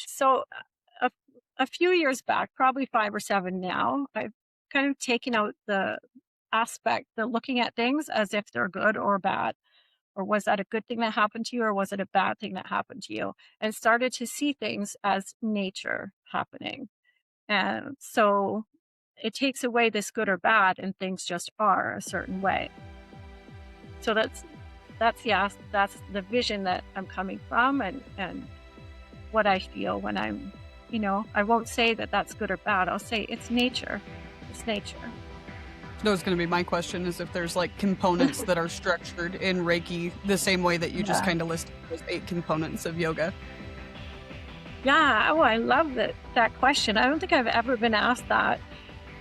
So a, a few years back, probably 5 or 7 now, I've kind of taken out the looking at things as if they're good or bad. Or was that a good thing that happened to you, or was it a bad thing that happened to you? And started to see things as nature happening. And so it takes away this good or bad, and things just are a certain way. So that's the vision that I'm coming from, and what I feel when I won't say that that's good or bad. I'll say it's nature. It's nature. That was going to be my question, is if there's like components that are structured in Reiki the same way that you just kind of listed those 8 components of yoga. Yeah. Oh, I love that question. I don't think I've ever been asked that.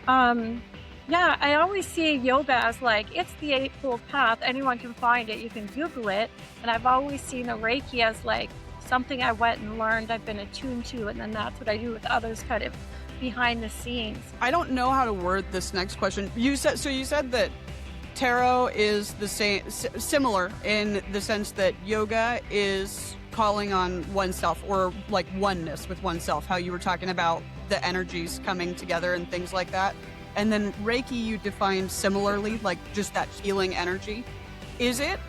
Yeah, I always see yoga as like, it's the Eightfold Path. Anyone can find it. You can Google it. And I've always seen a Reiki as like something I went and learned, I've been attuned to, and then that's what I do with others kind of behind the scenes. I don't know how to word this next question. You said that tarot is the same, similar in the sense that yoga is calling on oneself, or like oneness with oneself, how you were talking about the energies coming together and things like that. And then Reiki you defined similarly, like just that healing energy.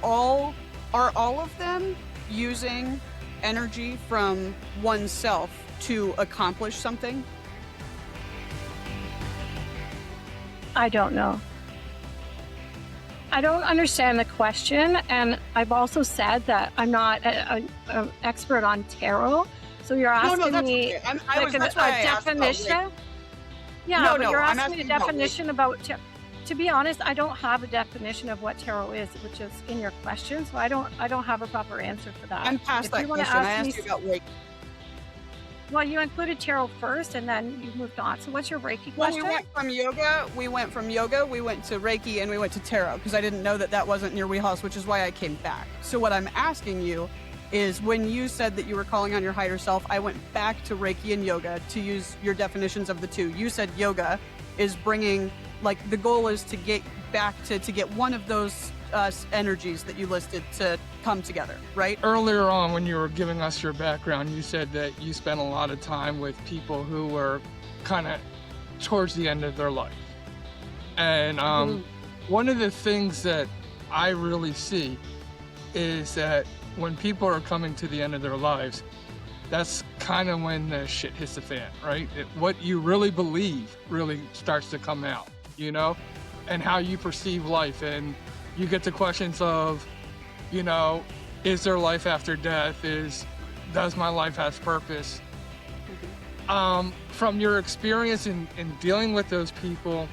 Are all of them using energy from oneself to accomplish something? I don't know. I don't understand the question, and I've also said that I'm not an expert on tarot. So you're asking me okay. a definition? Yeah, but you're asking me a definition about tarot. To be honest, I don't have a definition of what tarot is, which is in your question. So I don't have a proper answer for that. I'm past that question. I asked you about Reiki. Well, you included tarot first, and then you moved on. So what's your Reiki question? Well, we went from yoga, we went to Reiki, and we went to tarot, because I didn't know that wasn't in your wheelhouse, which is why I came back. So what I'm asking you is, when you said that you were calling on your higher self, I went back to Reiki and yoga to use your definitions of the two. You said yoga is bringing, like, the goal is to get back to get one of those energies that you listed to come together, right? Earlier on, when you were giving us your background, you said that you spent a lot of time with people who were kind of towards the end of their life. And one of the things that I really see is that when people are coming to the end of their lives, that's kind of when the shit hits the fan, right? What you really believe really starts to come out, and how you perceive life. And you get to questions of, is there life after death? Does my life have purpose? From your experience in dealing with those people,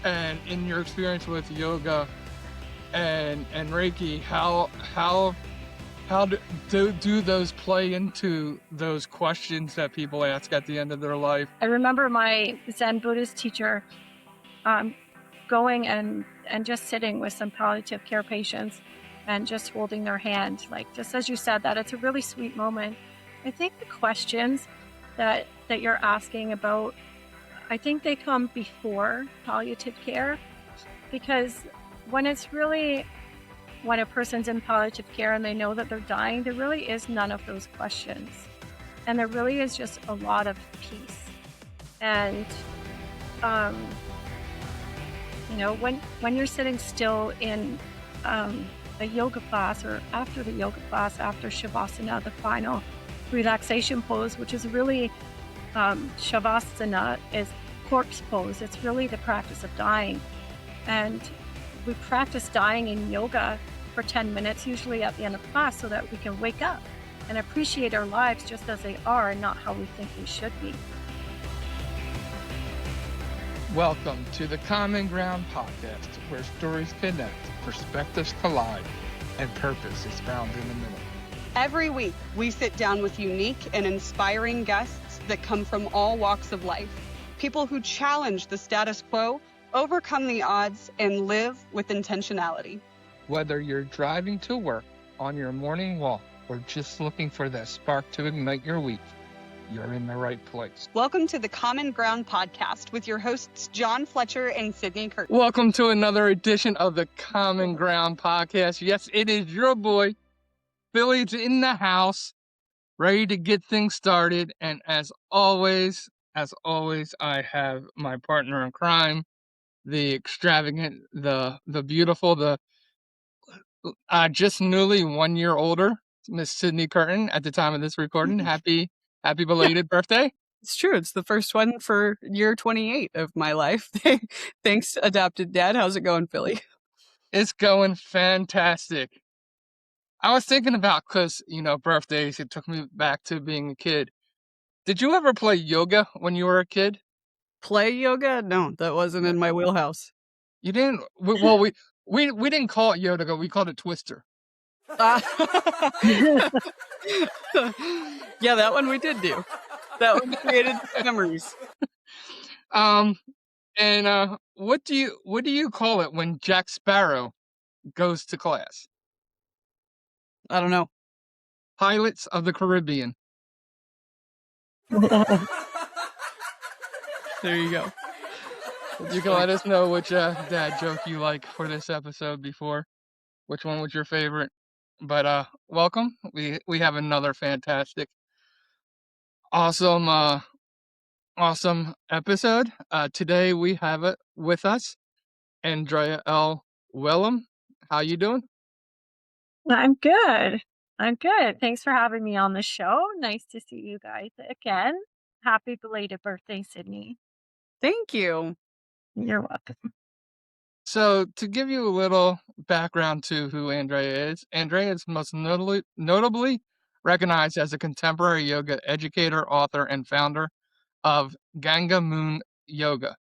and in your experience with yoga and Reiki, how do those play into those questions that people ask at the end of their life? I remember my Zen Buddhist teacher going and just sitting with some palliative care patients and just holding their hand, like, just as you said, that it's a really sweet moment. I think the questions that you're asking about, I think they come before palliative care, because when a person's in palliative care and they know that they're dying, there really is none of those questions, and there really is just a lot of peace. And when you're sitting still in a yoga class, or after the yoga class, after Shavasana, the final relaxation pose, which is really, Shavasana is corpse pose. It's really the practice of dying. And we practice dying in yoga for 10 minutes, usually at the end of class, so that we can wake up and appreciate our lives just as they are, and not how we think they should be. Welcome to the Common Ground podcast, where stories connect, perspectives collide, and purpose is found in the middle. Every week, we sit down with unique and inspiring guests that come from all walks of life. People who challenge the status quo, overcome the odds, and live with intentionality. Whether you're driving to work, on your morning walk, or just looking for that spark to ignite your week, you're in the right place. Welcome to the Common Ground podcast with your hosts, John Fletcher and Sydney Kirk. Welcome to another edition of the Common Ground podcast. Yes, it is your boy, Billy's in the house. ready to get things started. And as always, I have my partner in crime, the extravagant, the beautiful, the just newly 1 year older Miss Sydney Curtin at the time of this recording. Happy Yeah, belated birthday. it's true. It's the first one for year 28 of my life. Thanks, adopted dad. How's it going, Philly? It's going fantastic. I was thinking about, because, birthdays, it took me back to being a kid. Did you ever play yoga when you were a kid? Play yoga? No, that wasn't in my wheelhouse. You didn't? Well, we didn't call it yoga. We called it twister. Uh, yeah, that one we did do. That one created memories. Um, and what do you call it when Jack Sparrow goes to class? I don't know. Pilots of the Caribbean. There you go. You can let us know which dad joke you like for this episode before. Which one was your favorite? But welcome. We have another fantastic, awesome, awesome episode. Today we have it with us, Andrea L. Wehlann. How you doing? I'm good. I'm good. Thanks for having me on the show. Nice to see you guys again. Happy belated birthday, Sydney. Thank you. You're welcome. So, to give you a little background to who Andrea is most notably recognized as a contemporary yoga educator, author, and founder of Ganga Moon Yoga.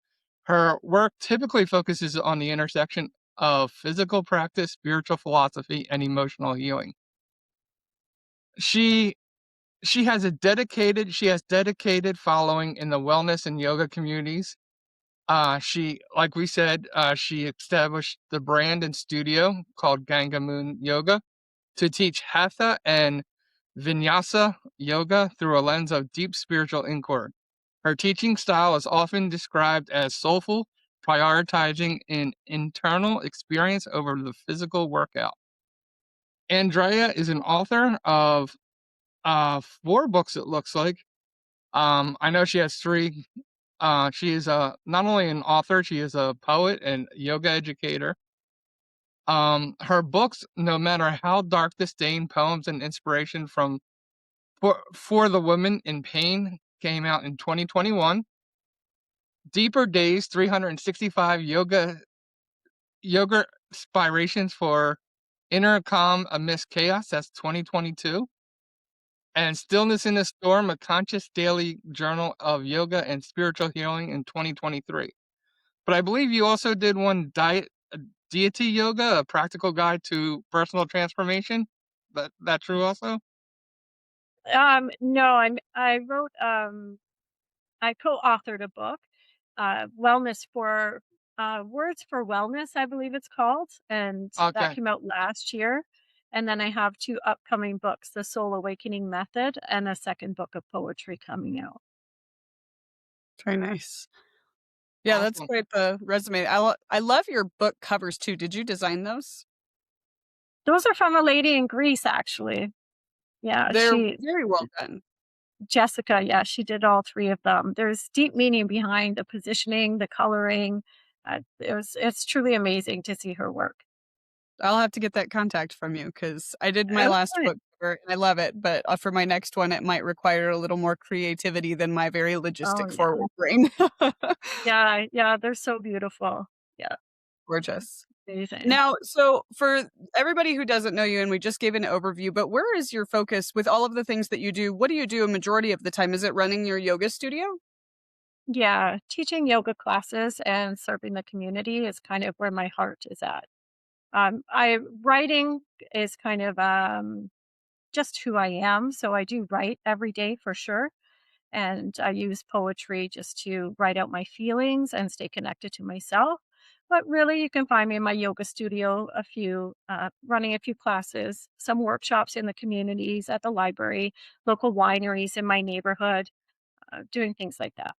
Her work typically focuses on the intersection of physical practice, spiritual philosophy, and emotional healing. She she has dedicated following in the wellness and yoga communities. Like we said, she established the brand and studio called Ganga Moon Yoga to teach Hatha and Vinyasa yoga through a lens of deep spiritual inquiry. Her teaching style is often described as soulful, prioritizing an internal experience over the physical workout. Andrea is an author of 4 books, it looks like. I know she has 3. She is not only an author, she is a poet and yoga educator. Her books, no matter how dark the stain, poems and inspiration from for the women in pain, came out in 2021. Deeper Days, 365 yoga inspirations for inner calm amidst chaos. That's 2022. And Stillness in the Storm, a conscious daily journal of yoga and spiritual healing in 2023. But I believe you also did one deity yoga, a practical guide to personal transformation. That true also? No, I wrote I co-authored a book, Wellness for Words for Wellness, I believe it's called, and that Okay. came out last year. And then I have 2 upcoming books, The Soul Awakening Method and a second book of poetry coming out. Very nice. Yeah, that's Awesome. quite the resume. I love your book covers too. Did you design those? Those are from a lady in Greece, actually. Yeah, They're very well done. Jessica, yeah, she did all 3 of them. There's deep meaning behind the positioning, the coloring. It's truly amazing to see her work. I'll have to get that contact from you because I did my Oh, last good. book cover and I love it, but for my next one, it might require a little more creativity than my very Oh, logistic yeah. forward brain. Yeah, yeah, they're so beautiful. Yeah, Gorgeous. amazing. Now, so for everybody who doesn't know you, and we just gave an overview, but where is your focus with all of the things that you do? What do you do a majority of the time? Is it running your yoga studio? Yeah, teaching yoga classes and serving the community is kind of where my heart is at. I writing is kind of just who I am, so I do write every day for sure, and I use poetry just to write out my feelings and stay connected to myself. But really, you can find me in my yoga studio, running a few classes, some workshops in the communities, at the library, local wineries in my neighborhood, doing things like that.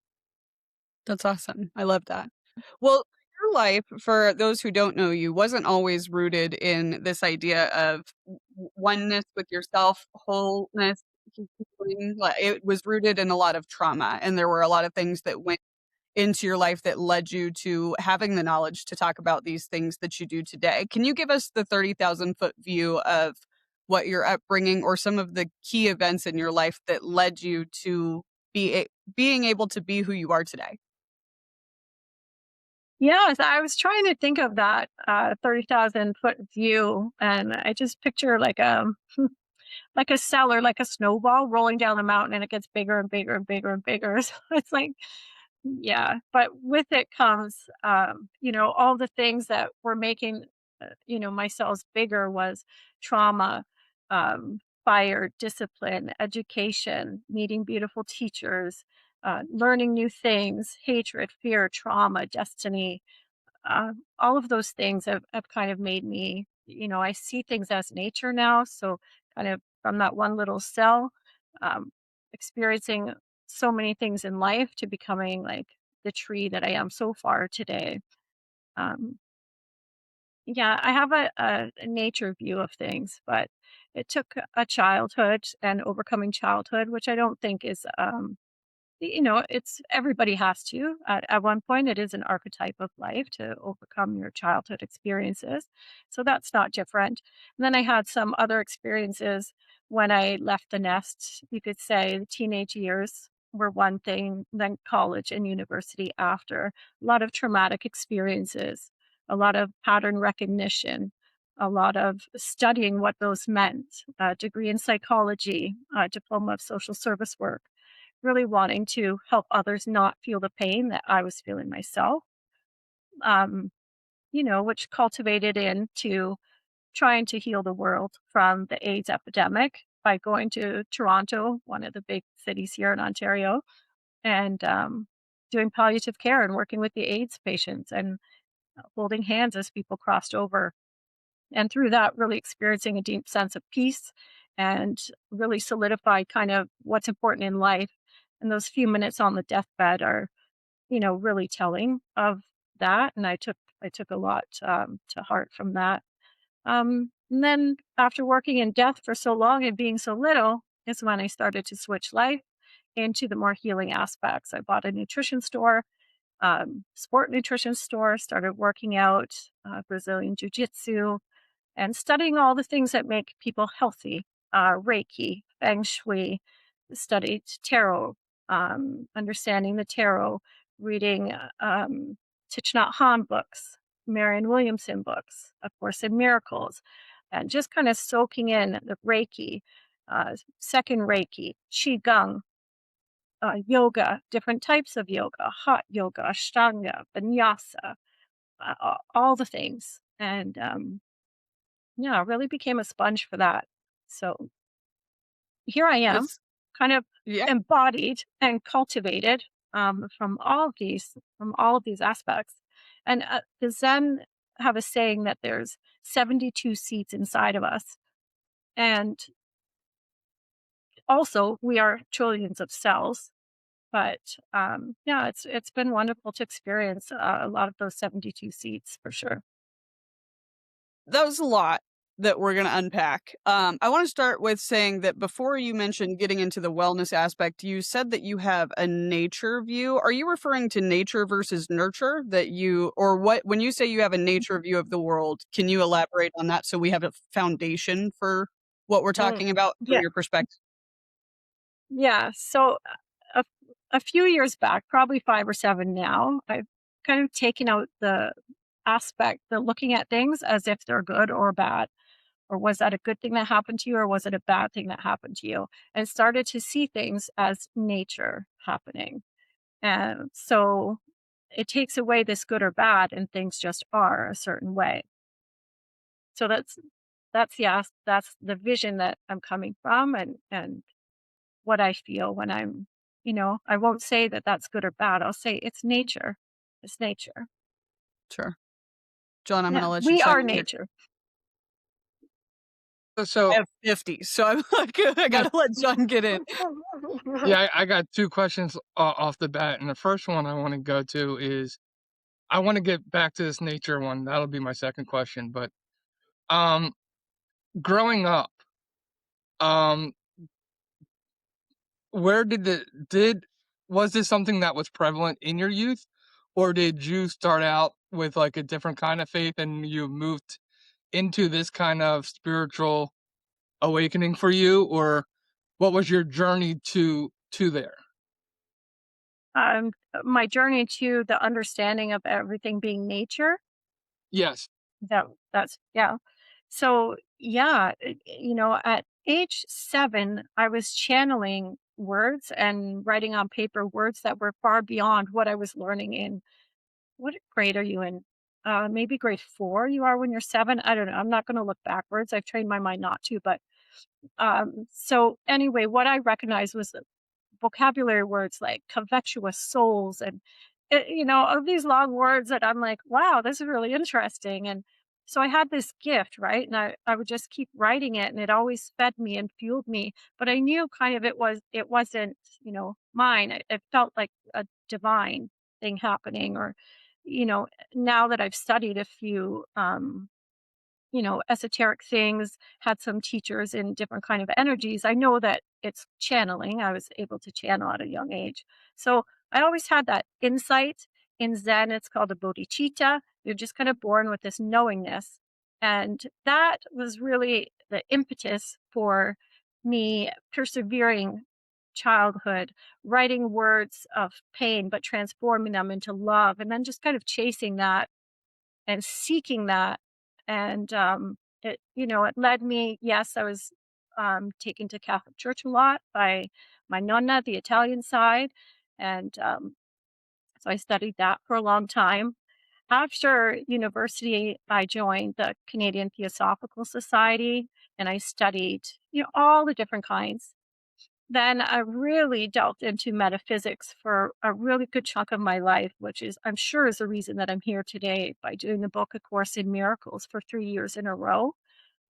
That's awesome. I love that. Well, your life, for those who don't know you, wasn't always rooted in this idea of oneness with yourself, wholeness, like, it was rooted in a lot of trauma, and there were a lot of things that went into your life that led you to having the knowledge to talk about these things that you do today. Can you give us the 30,000-foot view of what your upbringing or some of the key events in your life that led you to being able to be who you are today? Yes, I was trying to think of that 30,000-foot view, and I just picture like a cellar, like a snowball rolling down the mountain, and it gets bigger and bigger and bigger and bigger. So it's like, yeah, but with it comes, all the things that were making, my cells bigger was trauma, fire, discipline, education, meeting beautiful teachers, learning new things, hatred, fear, trauma, destiny, all of those things have kind of made me, I see things as nature now. So, kind of from that one little cell, um, experiencing so many things in life to becoming like the tree that I am so far today. Um, yeah, I have a nature view of things, but it took a childhood and overcoming childhood, which I don't think is it's everybody has to at one point. It is an archetype of life to overcome your childhood experiences, so that's not different. And then I had some other experiences when I left the nest. You could say the teenage years were one thing, then college and university after. A lot of traumatic experiences, a lot of pattern recognition, a lot of studying what those meant, a degree in psychology, a diploma of social service work, really wanting to help others not feel the pain that I was feeling myself, um, which cultivated into trying to heal the world from the AIDS epidemic by going to Toronto, one of the big cities here in Ontario, and doing palliative care and working with the AIDS patients and holding hands as people crossed over. And through that, really experiencing a deep sense of peace and really solidified kind of what's important in life. And those few minutes on the deathbed are, really telling of that. And I took a lot to heart from that. And then after working in death for so long and being so little is when I started to switch life into the more healing aspects. I bought a nutrition store, sport nutrition store, started working out, Brazilian Jiu Jitsu, and studying all the things that make people healthy, Reiki, Feng Shui, studied tarot, understanding the tarot, reading Thich Nhat Hanh books, Marianne Williamson books, A Course in Miracles, and just kind of soaking in the Reiki, second Reiki, Qigong, yoga, different types of yoga, hot yoga, Ashtanga, Vinyasa, all the things. And yeah, really became a sponge for that. So here I am, It's kind of yeah. embodied and cultivated from all of these aspects. And the Zen have a saying that there's 72 seats inside of us, and also we are trillions of cells. But yeah, it's been wonderful to experience a lot of those 72 seats for sure. That was a lot that we're gonna unpack. I wanna start with saying that before you mentioned getting into the wellness aspect, you said that you have a nature view. Are you referring to nature versus nurture that you or what when you say you have a nature view of the world, can you elaborate on that so we have a foundation for what we're Mm. talking about from Yeah, your perspective? yeah. So a, a few years back, probably 5 or 7 now, I've kind of taken out the looking at things as if they're good or bad. Or was that a good thing that happened to you, or was it a bad thing that happened to you? And started to see things as nature happening. And so it takes away this good or bad, and things just are a certain way. So that's the vision that I'm coming from, and what I feel when I won't say that that's good or bad. I'll say it's nature. It's nature. Sure. John, I'm Yeah, gonna let you we chime are in here. nature. I So, have 50, so I'm like, I yeah, gotta let John get in. yeah, I got two questions off the bat, and the first one I want to go to is I want to get back to this nature one. That'll be my second question. But um, growing up, um, where did the did was this something that was prevalent in your youth, or did you start out with, like, a different kind of faith and you moved into this kind of spiritual awakening for you, or what was your journey to there? My journey to the understanding of everything being nature. Yes. That's yeah. So yeah, at age 7, I was channeling words and writing on paper words that were far beyond what I was learning in. What grade are you in? Maybe grade 4 you are when you're 7. I don't know. I'm not going to look backwards. I've trained my mind not to, but so anyway, what I recognized was vocabulary words like covetous souls and all these long words that I'm like, wow, this is really interesting. And so I had this gift, right? And I would just keep writing it and it always fed me and fueled me. But I knew kind of it wasn't, mine. It felt like a divine thing happening. Or, now that I've studied a few esoteric things, had some teachers in different kind of energies. I know that it's channeling. I was able to channel at a young age. So I always had that insight. In Zen, it's called a bodhicitta. You're just kind of born with this knowingness. And that was really the impetus for me persevering childhood, writing words of pain, but transforming them into love, and then just kind of chasing that and seeking that. And it led me, yes, I was taken to Catholic Church a lot by my nonna, the Italian side. And so I studied that for a long time. After university, I joined the Canadian Theosophical Society and I studied, all the different kinds. Then I really delved into metaphysics for a really good chunk of my life, which is, I'm sure, is the reason that I'm here today by doing the book A Course in Miracles for 3 years in a row.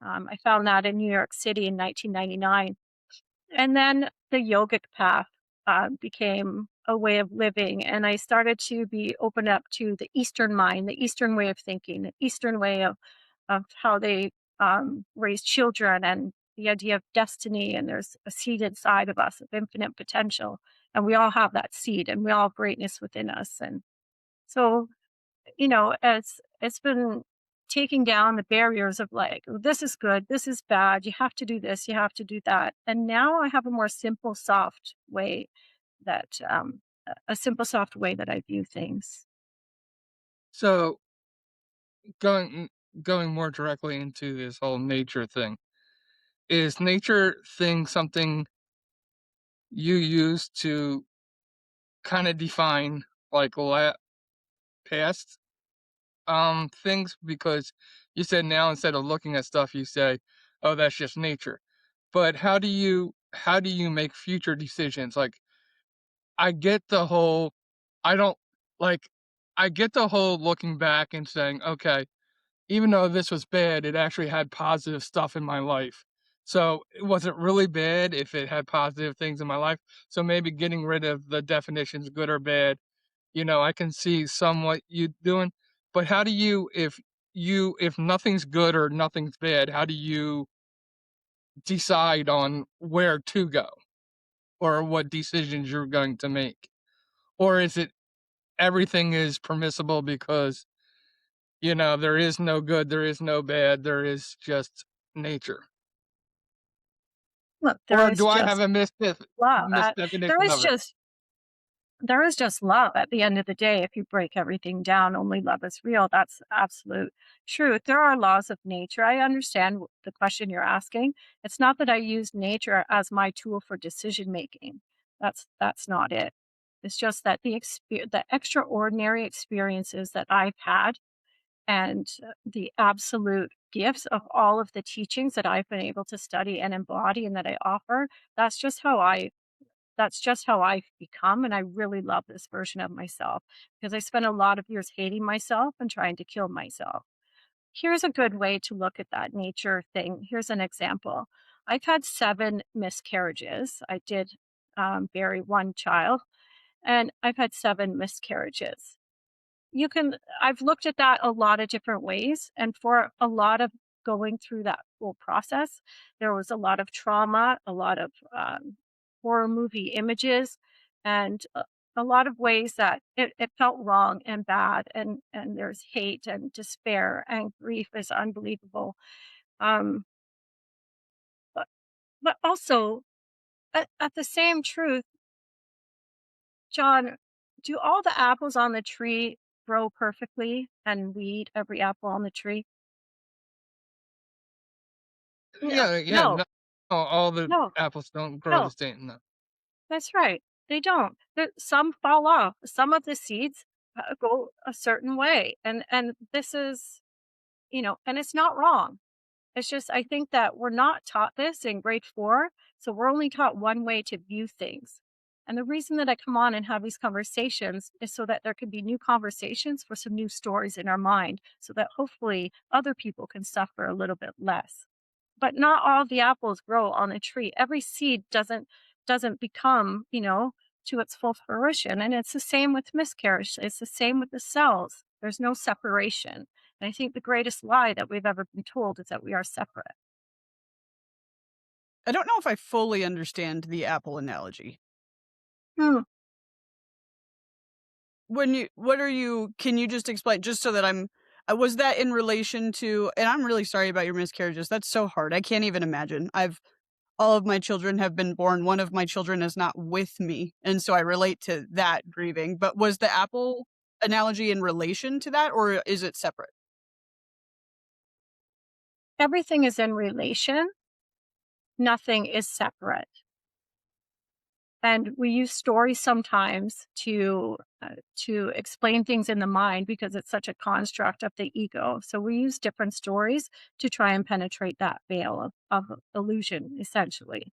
I found that in New York City in 1999. And then the yogic path became a way of living. And I started to be open up to the Eastern mind, the Eastern way of thinking, the Eastern way of how they raise children and the idea of destiny. And there's a seed inside of us of infinite potential. And we all have that seed and we all have greatness within us. And so, it's been taking down the barriers of like, "Oh, this is good, this is bad, you have to do this, you have to do that." And now I have a more simple, soft way that a simple, soft way that I view things. So, going going more directly into this whole nature thing, is nature thing something you use to kinda define, like, past, things? Because you said now instead of looking at stuff, you say, "Oh, that's just nature." But how do you make future decisions? Like, I get the whole I don't like, I get the whole looking back and saying, "Okay, even though this was bad, it actually had positive stuff in my life. So, was it really bad if it had positive things in my life?" So maybe getting rid of the definitions good or bad, I can see somewhat you doing, but how do you if nothing's good or nothing's bad, how do you decide on where to go or what decisions you're going to make? Or is it everything is permissible because, there is no good, there is no bad, there is just nature? Look, there Or is do I have just a love. There misdefinition is of it? just There is just love at the end of the day. If you break everything down, only love is real. That's absolute truth. There are laws of nature. I understand the question you're asking. It's not that I use nature as my tool for decision making. That's not it. It's just that the extraordinary experiences that I've had and the absolute gifts of all of the teachings that I've been able to study and embody and that I offer, that's just how I that's just how I've become, and I really love this version of myself because I spent a lot of years hating myself and trying to kill myself. Here's a good way to look at that nature thing. Here's an example. I've had 7 miscarriages. I did bury one child, and I've had 7 miscarriages. I've looked at that a lot of different ways, and for a lot of going through that whole process, there was a lot of trauma, a lot of horror movie images and a lot of ways that it felt wrong and bad and there's hate and despair and grief is unbelievable. Um, but but also at the same truth, John, do all the apples on the tree grow perfectly and we eat every apple on the tree? No, Yeah, yeah. no, No, all the no, apples don't grow the no. same. No. That's right. They don't. Some fall off. Some of the seeds go a certain way, and this is, and it's not wrong. It's just I think that we're not taught this in grade 4, so we're only taught one way to view things. And the reason that I come on and have these conversations is so that there can be new conversations for some new stories in our mind, so that hopefully other people can suffer a little bit less. But not all the apples grow on a tree. Every seed doesn't become, to its full fruition. And it's the same with miscarriage. It's the same with the cells. There's no separation. And I think the greatest lie that we've ever been told is that we are separate. I don't know if I fully understand the apple analogy. Hmm. Can you just explain just so that was that in relation to, and I'm really sorry about your miscarriages. That's so hard. I can't even imagine. All of my children have been born. One of my children is not with me. And so I relate to that grieving. But was the apple analogy in relation to that or is it separate? Everything is in relation, nothing is separate. And we use stories sometimes to explain things in the mind because it's such a construct of the ego. So we use different stories to try and penetrate that veil of illusion, essentially.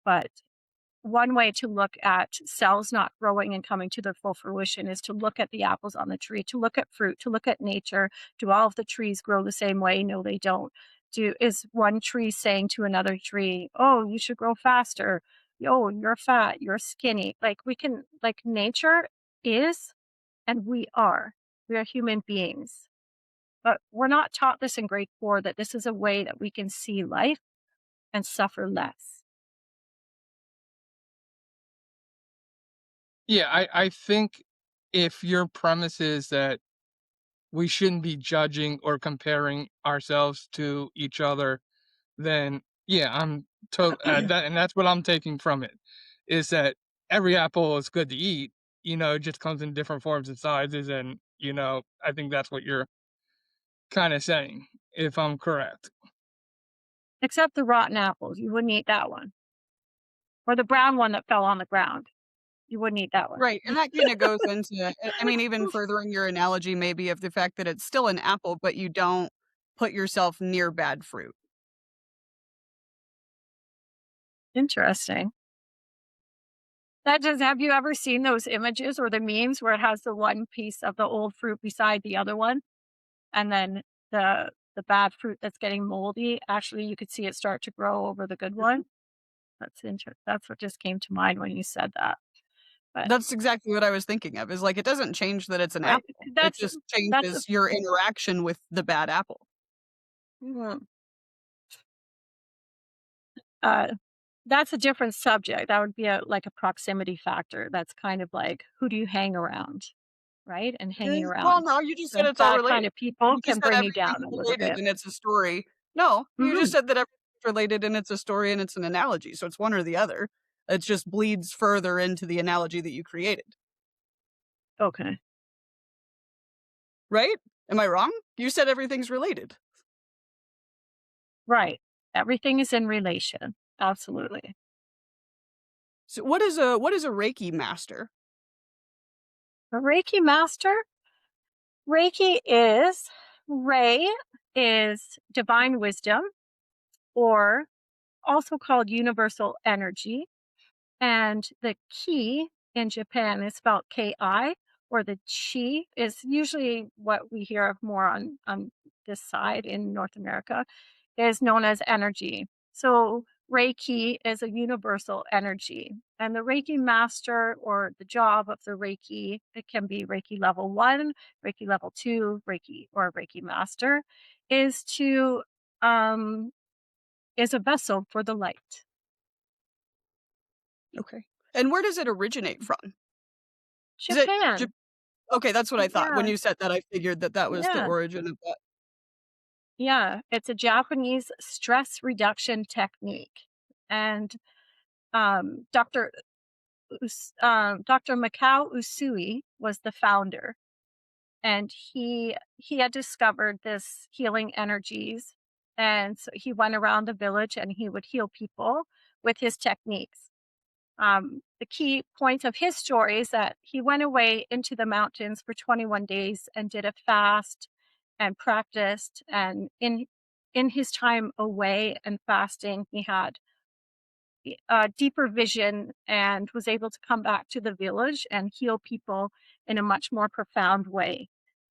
But one way to look at cells not growing and coming to their full fruition is to look at the apples on the tree, to look at fruit, to look at nature. Do all of the trees grow the same way? No, they don't. Is one tree saying to another tree, "Oh, you should grow faster. Oh, you're fat, you're skinny." Like nature is and we are. We are human beings. But we're not taught this in grade 4 that this is a way that we can see life and suffer less. Yeah, I think if your premise is that we shouldn't be judging or comparing ourselves to each other, then yeah, that, and that's what I'm taking from it, is that every apple is good to eat. It just comes in different forms and sizes, and I think that's what you're kind of saying, if I'm correct. Except the rotten apples. You wouldn't eat that one. Or the brown one that fell on the ground. You wouldn't eat that one. Right, and that kinda goes into I mean, even furthering your analogy maybe of the fact that it's still an apple, but you don't put yourself near bad fruit. Interesting. That just have you ever seen those images or the memes where it has the one piece of the old fruit beside the other one? And then the bad fruit that's getting moldy, actually you could see it start to grow over the good Mhm. one? That's what just came to mind when you said that. But That's exactly what I was thinking of, is, like, it doesn't change that it's an right. apple. It That's just that's a changes your interaction with the bad apple. mhm. Uh, that's a different subject. That would be like a proximity factor. That's kind of like who do you hang around, right? And hanging Well, around no, you just said the it's all bad kind related. of people You can just said bring you down everything's a little related bit. and it's a story. No, you just Mhm. said that everything's related and it's a story and it's an analogy, so it's one or the other. It just bleeds further into the analogy that you created, Okay. right? Am I wrong? You said everything's related. Right. Everything is in relation. Absolutely. So what is a Reiki master? A Reiki master, Reiki is Rei is divine wisdom or also called universal energy. And the ki in Japan is spelled ki, or the chi is usually what we hear of more on this side in North America, is known as energy. So Reiki is a universal energy. And the Reiki master or the job of the Reiki, it can be Reiki level 1, Reiki level 2, Reiki or Reiki master, is to is a vessel for the light. Okay. And where does it originate from? Is it Ja Japan. okay, that's what I thought. When Yeah. you said that, I figured that that was the Yeah. origin of that. Yeah. It's a Japanese stress reduction technique. And Dr. Mikao Usui was the founder, and he had discovered this healing energies, and so he went around the village and he would heal people with his techniques. The key point of his story is that he went away into the mountains for 21 days and did a fast and practiced. And in his time away and fasting, he had a deeper vision and was able to come back to the village and heal people in a much more profound way.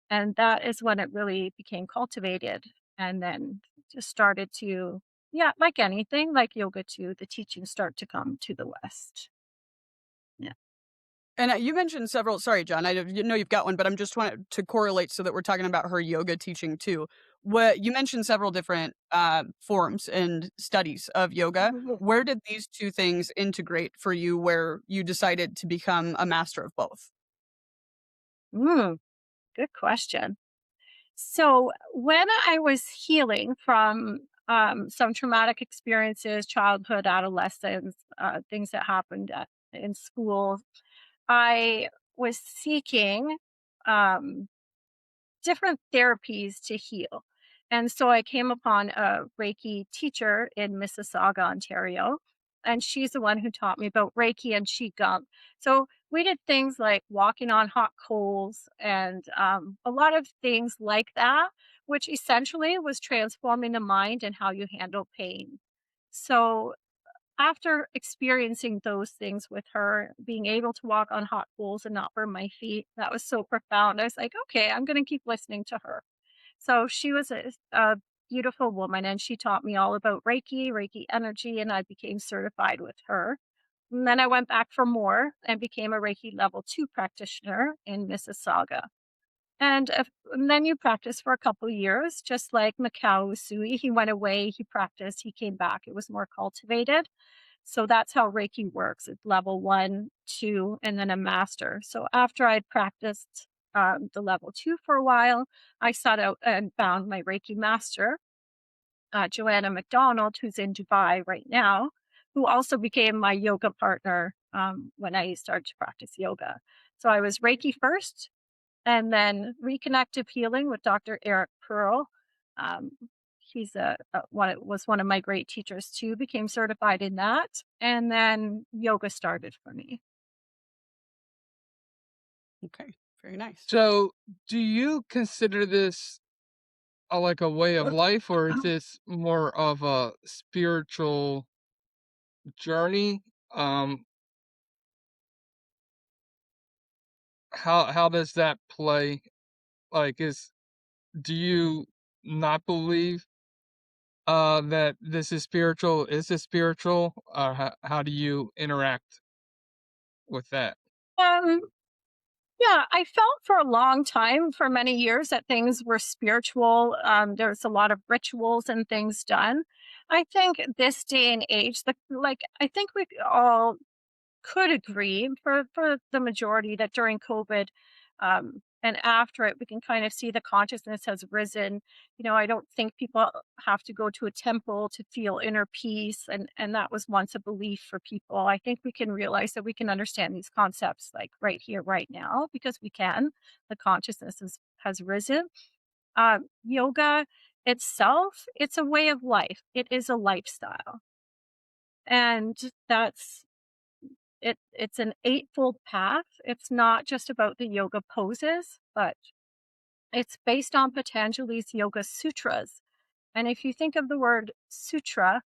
And that is when it really became cultivated, and then just started to, yeah, like anything, like yoga too, the teachings start to come to the West. Yeah. And, you mentioned several sorry, John, you know you've got one, but I'm just trying to correlate so that we're talking about her yoga teaching too. What you mentioned several different, forms and studies of yoga. Mhm. Where did these 2 things integrate for you where you decided to become a master of both? Mm, good question. So when I was healing from some traumatic experiences, childhood, adolescence, things that happened in school, I was seeking um, different therapies to heal. And so I came upon a Reiki teacher in Mississauga, Ontario, and she's the one who taught me about Reiki and Qigong. So we did things like walking on hot coals and a lot of things like that, which essentially was transforming the mind and how you handle pain. So after experiencing those things with her, being able to walk on hot coals and not burn my feet, that was so profound. I was like, okay, I'm going to keep listening to her. So she was a beautiful woman, and she taught me all about Reiki, Reiki energy, and I became certified with her. And then I went back for more and became a Reiki level 2 practitioner in Mississauga. And then you practice for a couple years, just like Mikao Usui. He went away, he practiced, he came back. It was more cultivated. So that's how Reiki works. It's level 1, 2, and then a master. So after I'd practiced the level 2 for a while, I sought out and found my Reiki master, Joanna McDonald, who's in Dubai right now, who also became my yoga partner when I started to practice yoga. So I was Reiki first, and then reconnective healing with Dr. Eric Pearl. Um, he's was one of my great teachers too. Became certified in that, and then yoga started for me. Okay, very nice. So, do you consider this like a way of life, or is this more of a spiritual journey? Um, how does that play? Like, do you not believe that this is spiritual? Is this spiritual? Or how do you interact with that? Um, yeah, I felt for a long time, for many years, that things were spiritual. There's a lot of rituals and things done. I think this day and age, I think we all could agree for the majority that during COVID, and after it, we can kind of see the consciousness has risen. I don't think people have to go to a temple to feel inner peace, and that was once a belief for people. I think we can realize that we can understand these concepts like right here, right now, because we can. The consciousness has risen. Yoga itself, it's a way of life. It is a lifestyle, and that's it's an eightfold path. It's not just about the yoga poses, but it's based on Patanjali's Yoga Sutras. And if you think of the word sutra,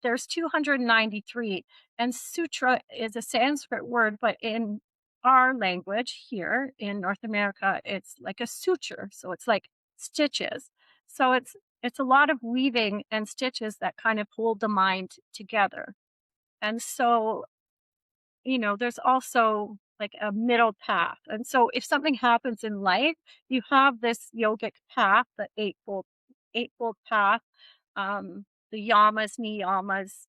there's 293. And sutra is a Sanskrit word, but in our language here in North America, it's like a suture. So it's like stitches. So it's a lot of weaving and stitches that kind of hold the mind together. And so there's also like a middle path. And so if something happens in life, you have this yogic path, the eightfold path. the yamas, niyamas.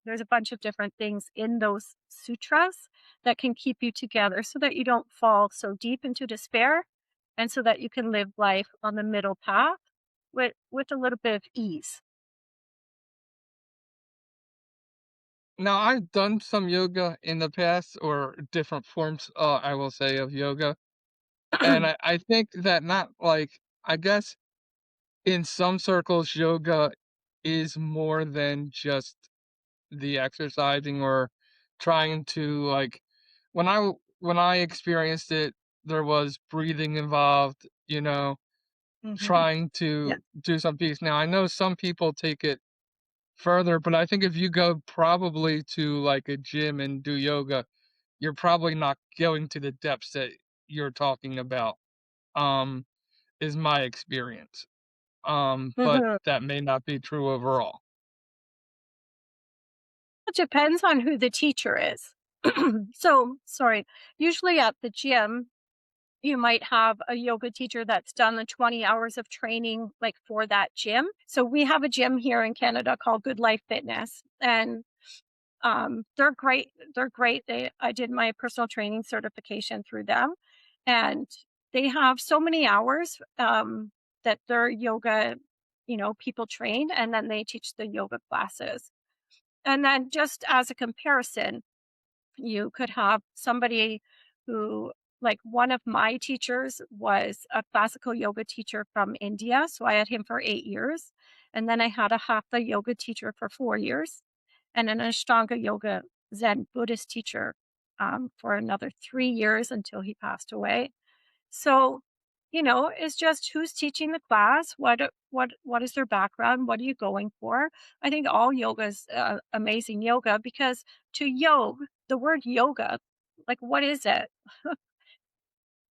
There's a bunch of different things in those sutras that can keep you together so that you don't fall so deep into despair, and so that you can live life on the middle path with a little bit of ease. Now, I've done some yoga in the past or different forms, I will say, of yoga. And I think that not like, I guess in some circles, yoga is more than just the exercising or trying to like, when I experienced it, there was breathing involved, Mhm. trying Yeah. to do some piece. Now, I know some people take it further, but I think if you go probably to like a gym and do yoga, you're probably not going to the depths that you're talking about, um, is my experience. But Mhm. that may not be true overall. It depends on who the teacher is. So, sorry, usually at the gym, you might have a yoga teacher that's done the 20 hours of training like for that gym. So we have a gym here in Canada called Good Life Fitness, and they're great. They're great. I did my personal training certification through them, and they have so many hours that their yoga, people train, and then they teach the yoga classes. And then just as a comparison, you could have somebody who, like one of my teachers was a classical yoga teacher from India. So I had him for 8 years. And then I had a hatha yoga teacher for 4 years, and an Ashtanga yoga Zen Buddhist teacher for another 3 years until he passed away. So, it's just who's teaching the class, what is their background, what are you going for? I think all yoga is amazing yoga, because to yoga, the word yoga, like what is it?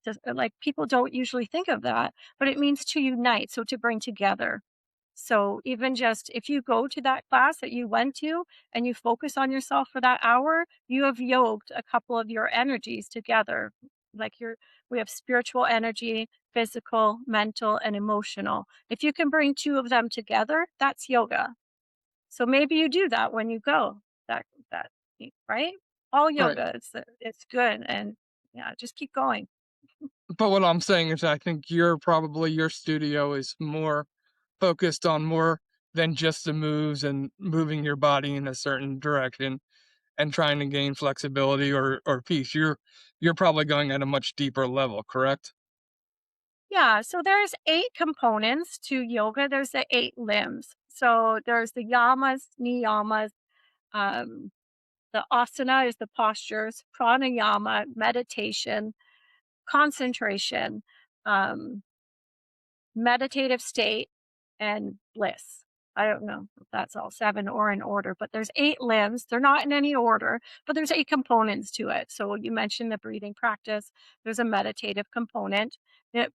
Just, like people don't usually think of that, but it means to unite, so to bring together. So even just if you go to that class that you went to and you focus on yourself for that hour, you have yoked a couple of your energies together. Like we have spiritual energy, physical, mental, and emotional. If you can bring two of them together, that's yoga. So maybe you do that when you go. That right? All Right. yoga, it's good, and yeah, just keep going. But what I'm saying is I think your studio is more focused on more than just the moves and moving your body in a certain direction and trying to gain flexibility or peace. You're probably going at a much deeper level, correct? Yeah, so there's 8 components to yoga. There's the 8 limbs. So there's the yamas, niyamas, um, the asana is the postures, pranayama, meditation, concentration, um, meditative state, and bliss. I don't know if that's all 7 or in order, but there's 8 limbs. They're not in any order, but there's 8 components to it. So you mentioned the breathing practice. There's a meditative component,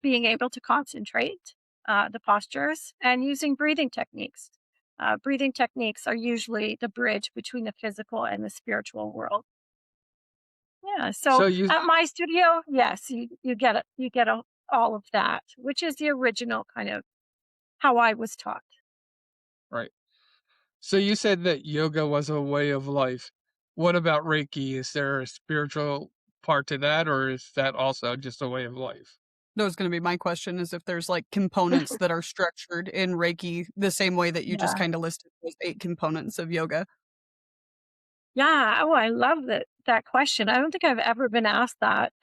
being able to concentrate, the postures, and using breathing techniques. Breathing techniques are usually the bridge between the physical and the spiritual world. Yeah. So So you at my studio, yes, you get it. You get all of that, which is the original kind of how I was taught. right. So you said that yoga was a way of life. What about Reiki? Is there a spiritual part to that, or is that also just a way of life? That was gonna be my question, is if there's, like, components that are structured in Reiki the same way that you just Yeah. kinda listed those 8 components of yoga. Yeah. Oh, I love that question. I don't think I've ever been asked that.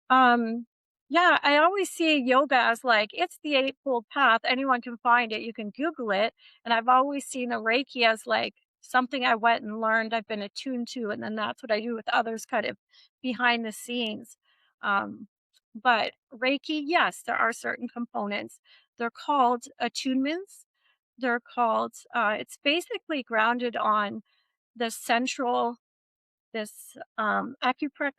Um, yeah, I always see yoga as like it's the eightfold path. Anyone can find it. You can Google it. And I've always seen a Reiki as like something I went and learned, I've been attuned to, and then that's what I do with others kind of behind the scenes. Um, but Reiki, yes, there are certain components. They're called attunements. They're called, it's basically grounded on the central this acupuncture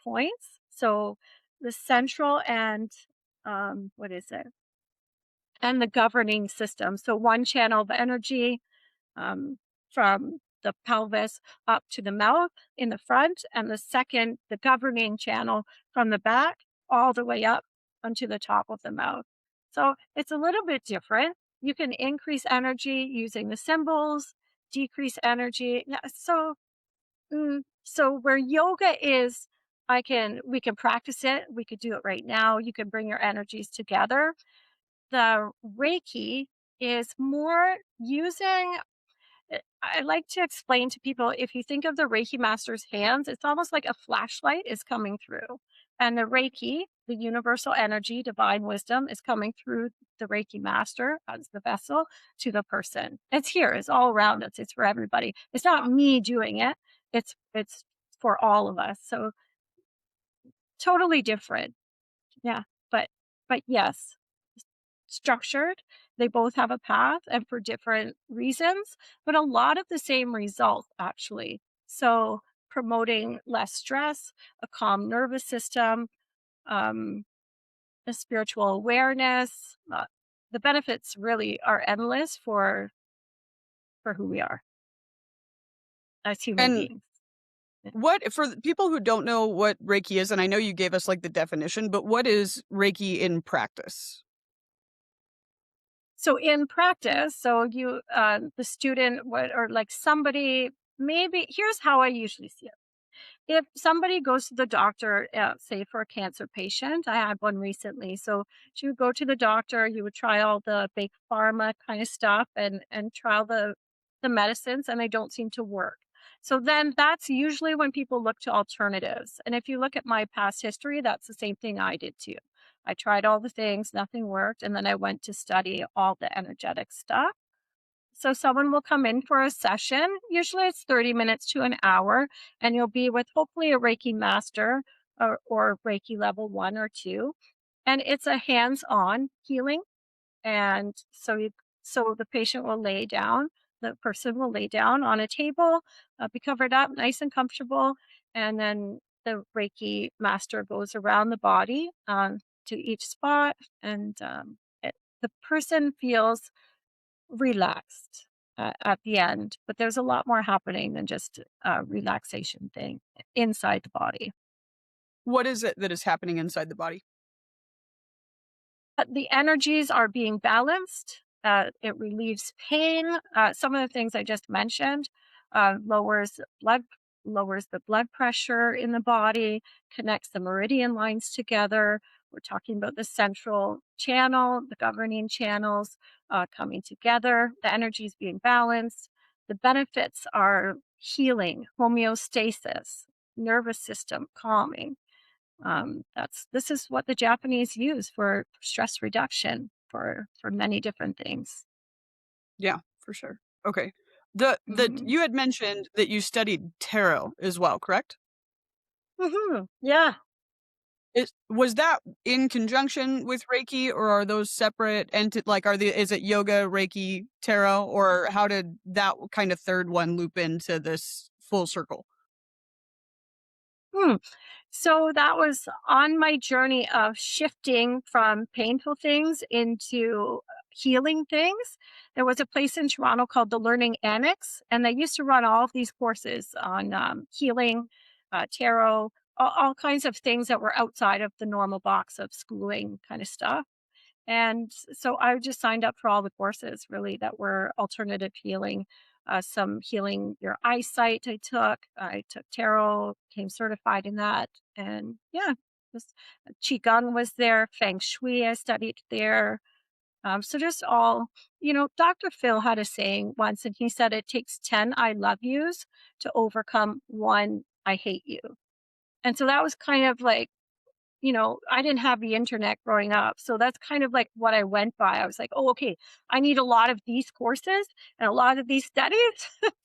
points. So the central and what is it? And the governing system. So one channel of energy um, from the pelvis up to the mouth in the front, and the second, the governing channel from the back all the way up onto the top of the mouth. So it's a little bit different. You can increase energy using the symbols, decrease energy. So where yoga is, we can practice it. We could do it right now. You can bring your energies together. The Reiki is more using I like to explain to people, if you think of the Reiki master's hands, it's almost like a flashlight is coming through. And the Reiki, the universal energy, divine wisdom, is coming through the Reiki master as the vessel to the person. It's here, it's all around us, it's for everybody. It's not me doing it, it's for all of us. So totally different. Yeah. But but yes, structured. They both have a path and for different reasons, but a lot of the same result actually. So promoting less stress, a calm nervous system, um, a spiritual awareness. The benefits really are endless for who we are as human And beings. what for the people who don't know what Reiki is, and I know you gave us like the definition, but what is Reiki in practice? So in practice, the student would, or like somebody, maybe here's how I usually see it. If somebody goes to the doctor, say for a cancer patient, I had one recently. So she would go to the doctor, you would try all the big pharma kind of stuff and try all the medicines, and they don't seem to work. So then that's usually when people look to alternatives. And if you look at my past history, that's the same thing I did too. I tried all the things, nothing worked, and then I went to study all the energetic stuff. So someone will come in for a session. Usually it's 30 minutes to an hour, and you'll be with hopefully a Reiki master or Reiki level 1 or 2. And it's a hands-on healing. And so the patient will lay down, the person will lay down on a table, be covered up, nice and comfortable. And then the Reiki master goes around the body to each spot. And the person feels relaxed at the end, but there's a lot more happening than just a relaxation thing inside the body. What is it that is happening inside the body? The energies are being balanced. It relieves pain. Some of the things I just mentioned lowers lowers the blood pressure in the body, connects the meridian lines together. We're talking about the central channel, the governing channels coming together. The energies being balanced. The benefits are healing, homeostasis, nervous system calming. This is what the Japanese use for stress reduction for many different things. Yeah, for sure. Okay. The Hmm. you had mentioned that you studied tarot as well, correct? Yeah. Was that in conjunction with Reiki, or are those separate like is it yoga, Reiki, tarot, or how did that kind of third one loop into this full circle? Hmm. So that was on my journey of shifting from painful things into healing things. There was a place in Toronto called the Learning Annex, and they used to run all of these courses on healing, tarot, all kinds of things that were outside of the normal box of schooling kind of stuff. And so I just signed up for all the courses really that were alternative healing. Some healing your eyesight I took tarot, became certified in that. And yeah, just Qigong was there, Feng Shui, I studied there. So just all, Dr. Phil had a saying once, and he said it takes 10 I love yous to overcome one I hate you. And so that was kind of like, I didn't have the internet growing up. So that's kind of like what I went by. I was like, oh, okay, I need a lot of these courses and a lot of these studies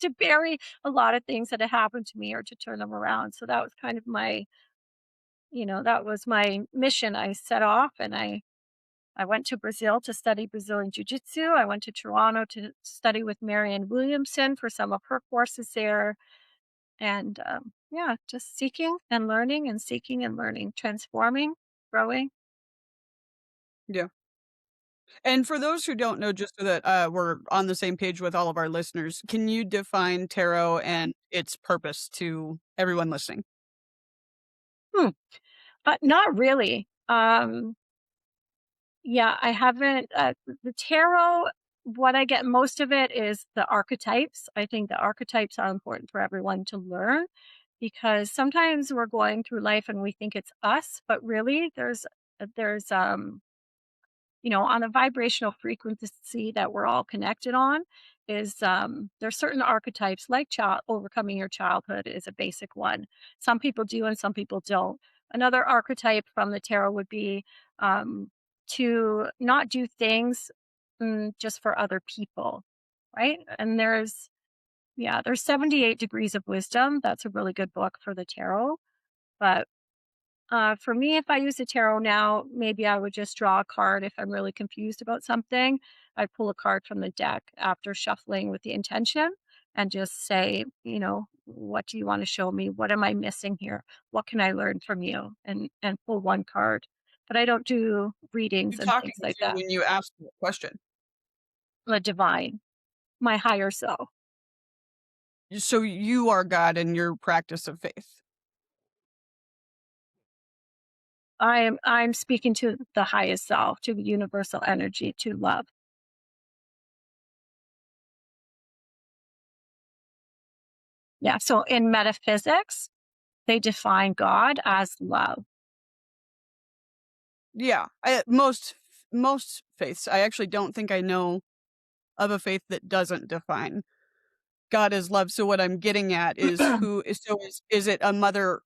to bury a lot of things that had happened to me or to turn them around. So that was kind of that was my mission. I set off and I went to Brazil to study Brazilian Jiu Jitsu. I went to Toronto to study with Marianne Williamson for some of her courses there. And yeah, just seeking and learning, transforming, growing. Yeah. And for those who don't know, just so that we're on the same page with all of our listeners, can you define tarot and its purpose to everyone listening? Hmm. Not really. Yeah, I haven't. The tarot. what I get most of it is the archetypes. I think the archetypes are important for everyone to learn because sometimes we're going through life and we think it's us, but really there's on a vibrational frequency that we're all connected on is there's certain archetypes like child overcoming your childhood is a basic one. Some people do and some people don't. Another archetype from the tarot would be um, to not do things just for other people, right? And there's 78 degrees of wisdom. That's a really good book for the tarot. But for me, if I use a tarot now, maybe I would just draw a card if I'm really confused about something. I'd pull a card from the deck after shuffling with the intention and just say, what do you want to show me? What am I missing here? What can I learn from you? And pull one card. But I don't do You readings and talking things like to that. when you ask that question. The divine, my higher self. So you are God in your practice of faith. I'm speaking to the highest self, to the universal energy, to love. Yeah. So in metaphysics, they define God as love. Yeah, most faiths. I actually don't think I know of a faith that doesn't define God as love. So what I'm getting at is is it a mother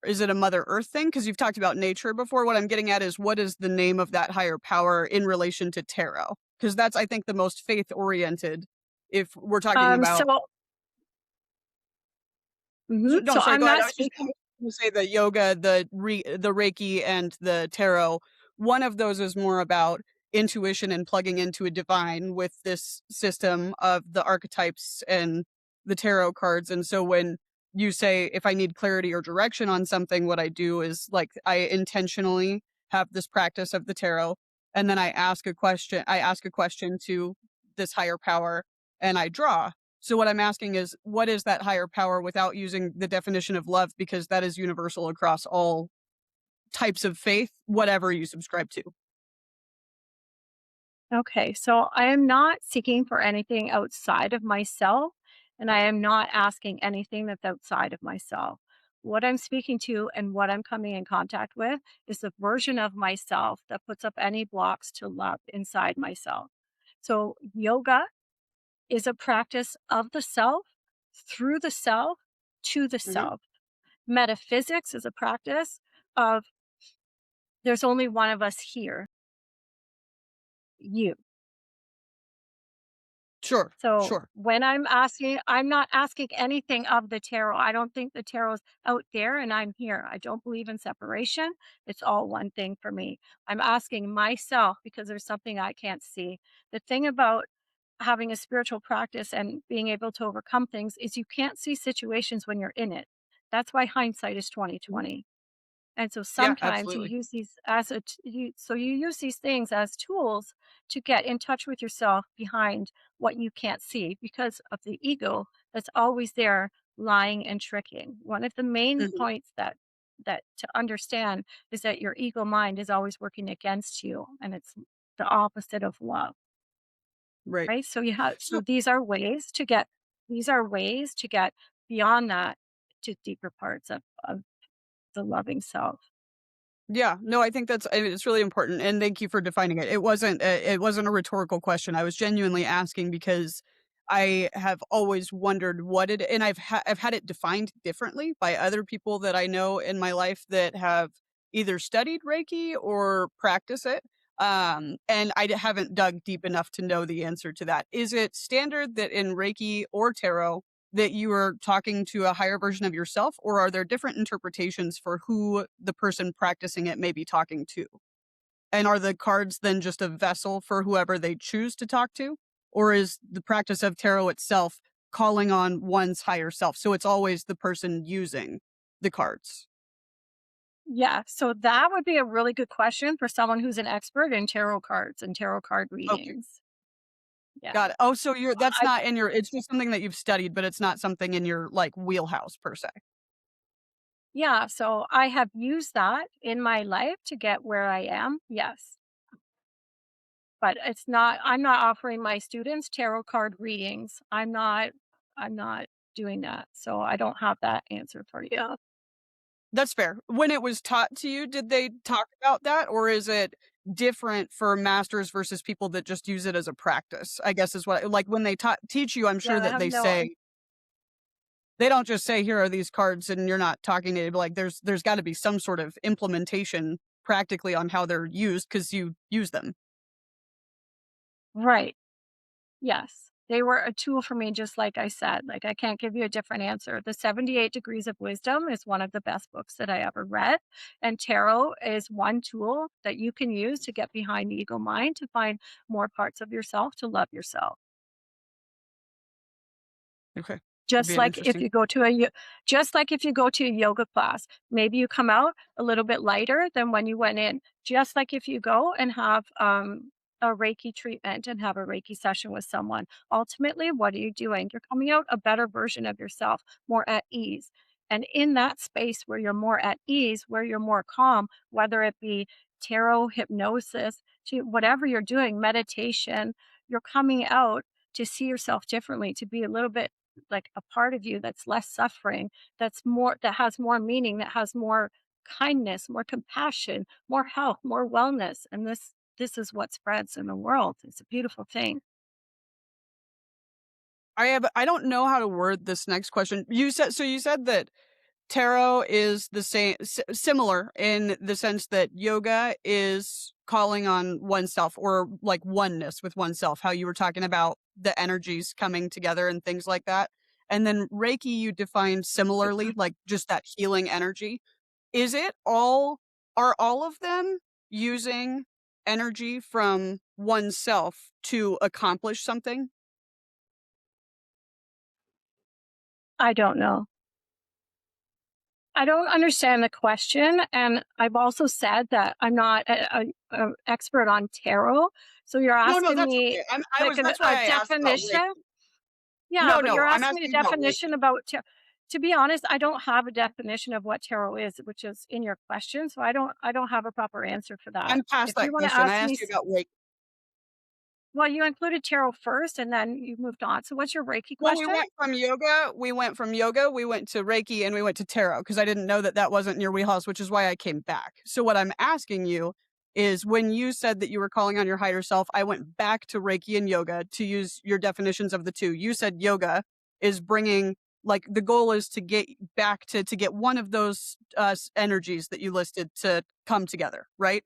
earth thing? Because you've talked about nature before. What I'm getting at is what is the name of that higher power in relation to tarot? Because that's I think the most faith oriented if we're talking Um, about so so no, so sorry, I'm go ahead. not I was just speaking. gonna say the yoga, the Reiki, and the tarot. One of those is more about intuition and plugging into a divine with this system of the archetypes and the tarot cards. And so when you say if I need clarity or direction on something, what I do is like I intentionally have this practice of the tarot, and then I ask a question. I ask a question to this higher power, and I draw. So what I'm asking is, what is that higher power without using the definition of love? Because that is universal across all types of faith, whatever you subscribe to. Okay, so I am not seeking for anything outside of myself, and I am not asking anything that's outside of myself. What I'm speaking to and what I'm coming in contact with is the version of myself that puts up any blocks to love inside myself. So yoga is a practice of the self, through the self, to the Hmm. self. Metaphysics is a practice of there's only one of us here, you. Sure, So sure. when I'm not asking anything of the tarot. I don't think the tarot's out there and I'm here. I don't believe in separation. It's all one thing for me. I'm asking myself because there's something I can't see. The thing about having a spiritual practice and being able to overcome things is you can't see situations when you're in it. That's why hindsight is Mhm. 2020. And so Yeah, sometimes you absolutely. use these as you use these things as tools to get in touch with yourself behind what you can't see because of the ego that's always there lying and tricking. One of the main Hmm. points that to understand is that your ego mind is always working against you and it's the opposite of love, Right. right? So So these are ways to get beyond that to deeper parts of the loving self. yeah, no, I think it's really important, and thank you for defining it. It wasn't a rhetorical question. I was genuinely asking because I have always wondered what it, and I've had it defined differently by other people that I know in my life that have either studied Reiki or practice it. And haven't dug deep enough to know the answer to that. Is it standard that in Reiki or tarot that you are talking to a higher version of yourself, or are there different interpretations for who the person practicing it may be talking to? And are the cards then just a vessel for whoever they choose to talk to? Or is the practice of tarot itself calling on one's higher self? So it's always the person using the cards. Yeah, so that would be a really good question for someone who's an expert in tarot cards and tarot card Okay. readings. Yeah. Got it. Oh, so that's I not in your, it's just something that you've studied, but it's not something in your like wheelhouse per se. yeah, so I have used that in my life to get where I am. Yes. but I'm not offering my students tarot card readings. I'm not doing that. So I don't have that answer for you. That's fair. When it was taught to you, did they talk about that, or is it different for masters versus people that just use it as a practice? I guess is what like when they teach you, I'm Yeah, sure I that have they no say they don't just say here are these cards and you're not talking to like there's got to be some sort of implementation practically on how they're used because you use them. right. Yes. They were a tool for me, just like I said. Like, I can't give you a different answer. The 78 Degrees of Wisdom is one of the best books that I ever read. And tarot is one tool that you can use to get behind the ego mind to find more parts of yourself to love yourself. Okay, that'd Just be an like if interesting. you go to a just like if you go to a yoga class, maybe you come out a little bit lighter than when you went in. Just like if you go and have a Reiki treatment and have a Reiki session with someone. Ultimately, what are you doing? You're coming out a better version of yourself, more at ease. And in that space where you're more at ease, where you're more calm, whether it be tarot, hypnosis, to whatever you're doing, meditation, you're coming out to see yourself differently, to be a little bit like a part of you that's less suffering, that has more meaning, that has more kindness, more compassion, more health, more wellness. And this is what spreads in the world. It's a beautiful thing. I don't know how to word this next question. You said that tarot is the same, similar in the sense that yoga is calling on oneself or like oneness with oneself, how you were talking about the energies coming together and things like that. And then Reiki, you define similarly, like just that healing energy. Is it all, are all of them using energy from oneself to accomplish something? I don't know. I don't understand the question. And I've also said that I'm not a expert on tarot. So you're No, no, asking that's me okay. I like was, that's why a I asked about definition. Reiki. Yeah, No, but no, you're I'm asking me a asking about definition Reiki. about to be honest, I don't have a definition of what tarot is, which is in your question, so I don't have a proper answer for that. I'm past If you that wanna question. I ask me asked you s about Reiki. well, you included tarot first and then you moved on. So what's your Reiki Well, question? we went to Reiki, and we went to tarot because I didn't know that that wasn't in your wheelhouse, which is why I came back. So what I'm asking you is when you said that you were calling on your higher self, I went back to Reiki and yoga to use your definitions of the two. You said yoga is bringing, like, the goal is to get back to get one of those energies that you listed to come together, right?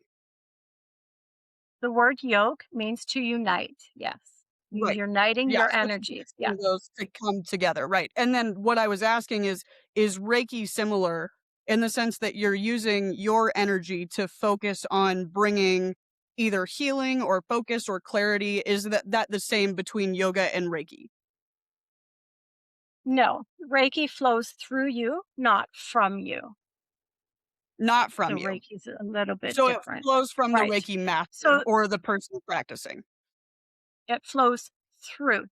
The word yoke means to unite. Yes. You're Right. uniting Yeah, your so it's energies. getting Yes. those to come together, right, and then what I was asking is Reiki similar in the sense that you're using your energy to focus on bringing either healing or focus or clarity? Is that the same between yoga and Reiki? No. Reiki flows through you, not from you. Not So from you. Reiki's a little bit So it different. flows from the Right. Reiki master So or the person practicing. it flows through.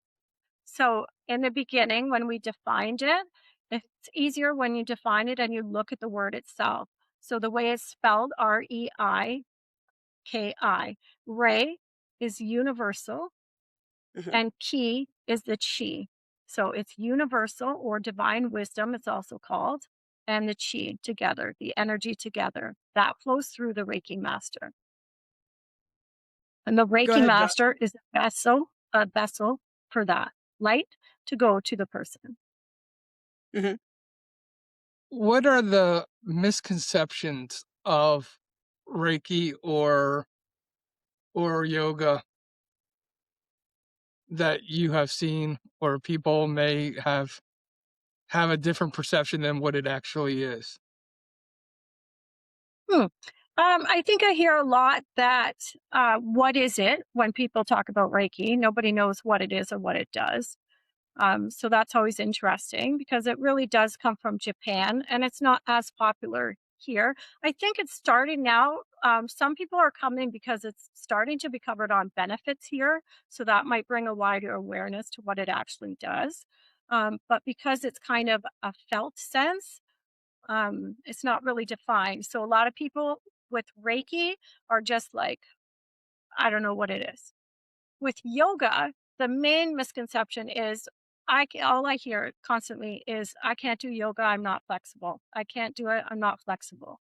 So in the beginning, when we defined it, it's easier when you define it and you look at the word itself. So the way it's spelled, Reiki. Re is universal Mhm. and ki is the chi. So it's universal or divine wisdom, it's also called, and the chi together, the energy together. That flows through the Reiki master. And the Go Reiki ahead, John. master is a vessel for that light to go to the person. Mhm. What are the misconceptions of Reiki or yoga that you have seen or people may have a different perception than what it actually is? Hmm. I think I hear a lot that what is it when people talk about Reiki? Nobody knows what it is or what it does. So that's always interesting because it really does come from Japan and it's not as popular here. I think it's starting now. Some people are coming because it's starting to be covered on benefits here. So that might bring a wider awareness to what it actually does. But because it's kind of a felt sense, it's not really defined. So a lot of people with Reiki are just like, I don't know what it is. With yoga, the main misconception is all I hear constantly is I can't do yoga, I'm not flexible. I can't do it, I'm not flexible.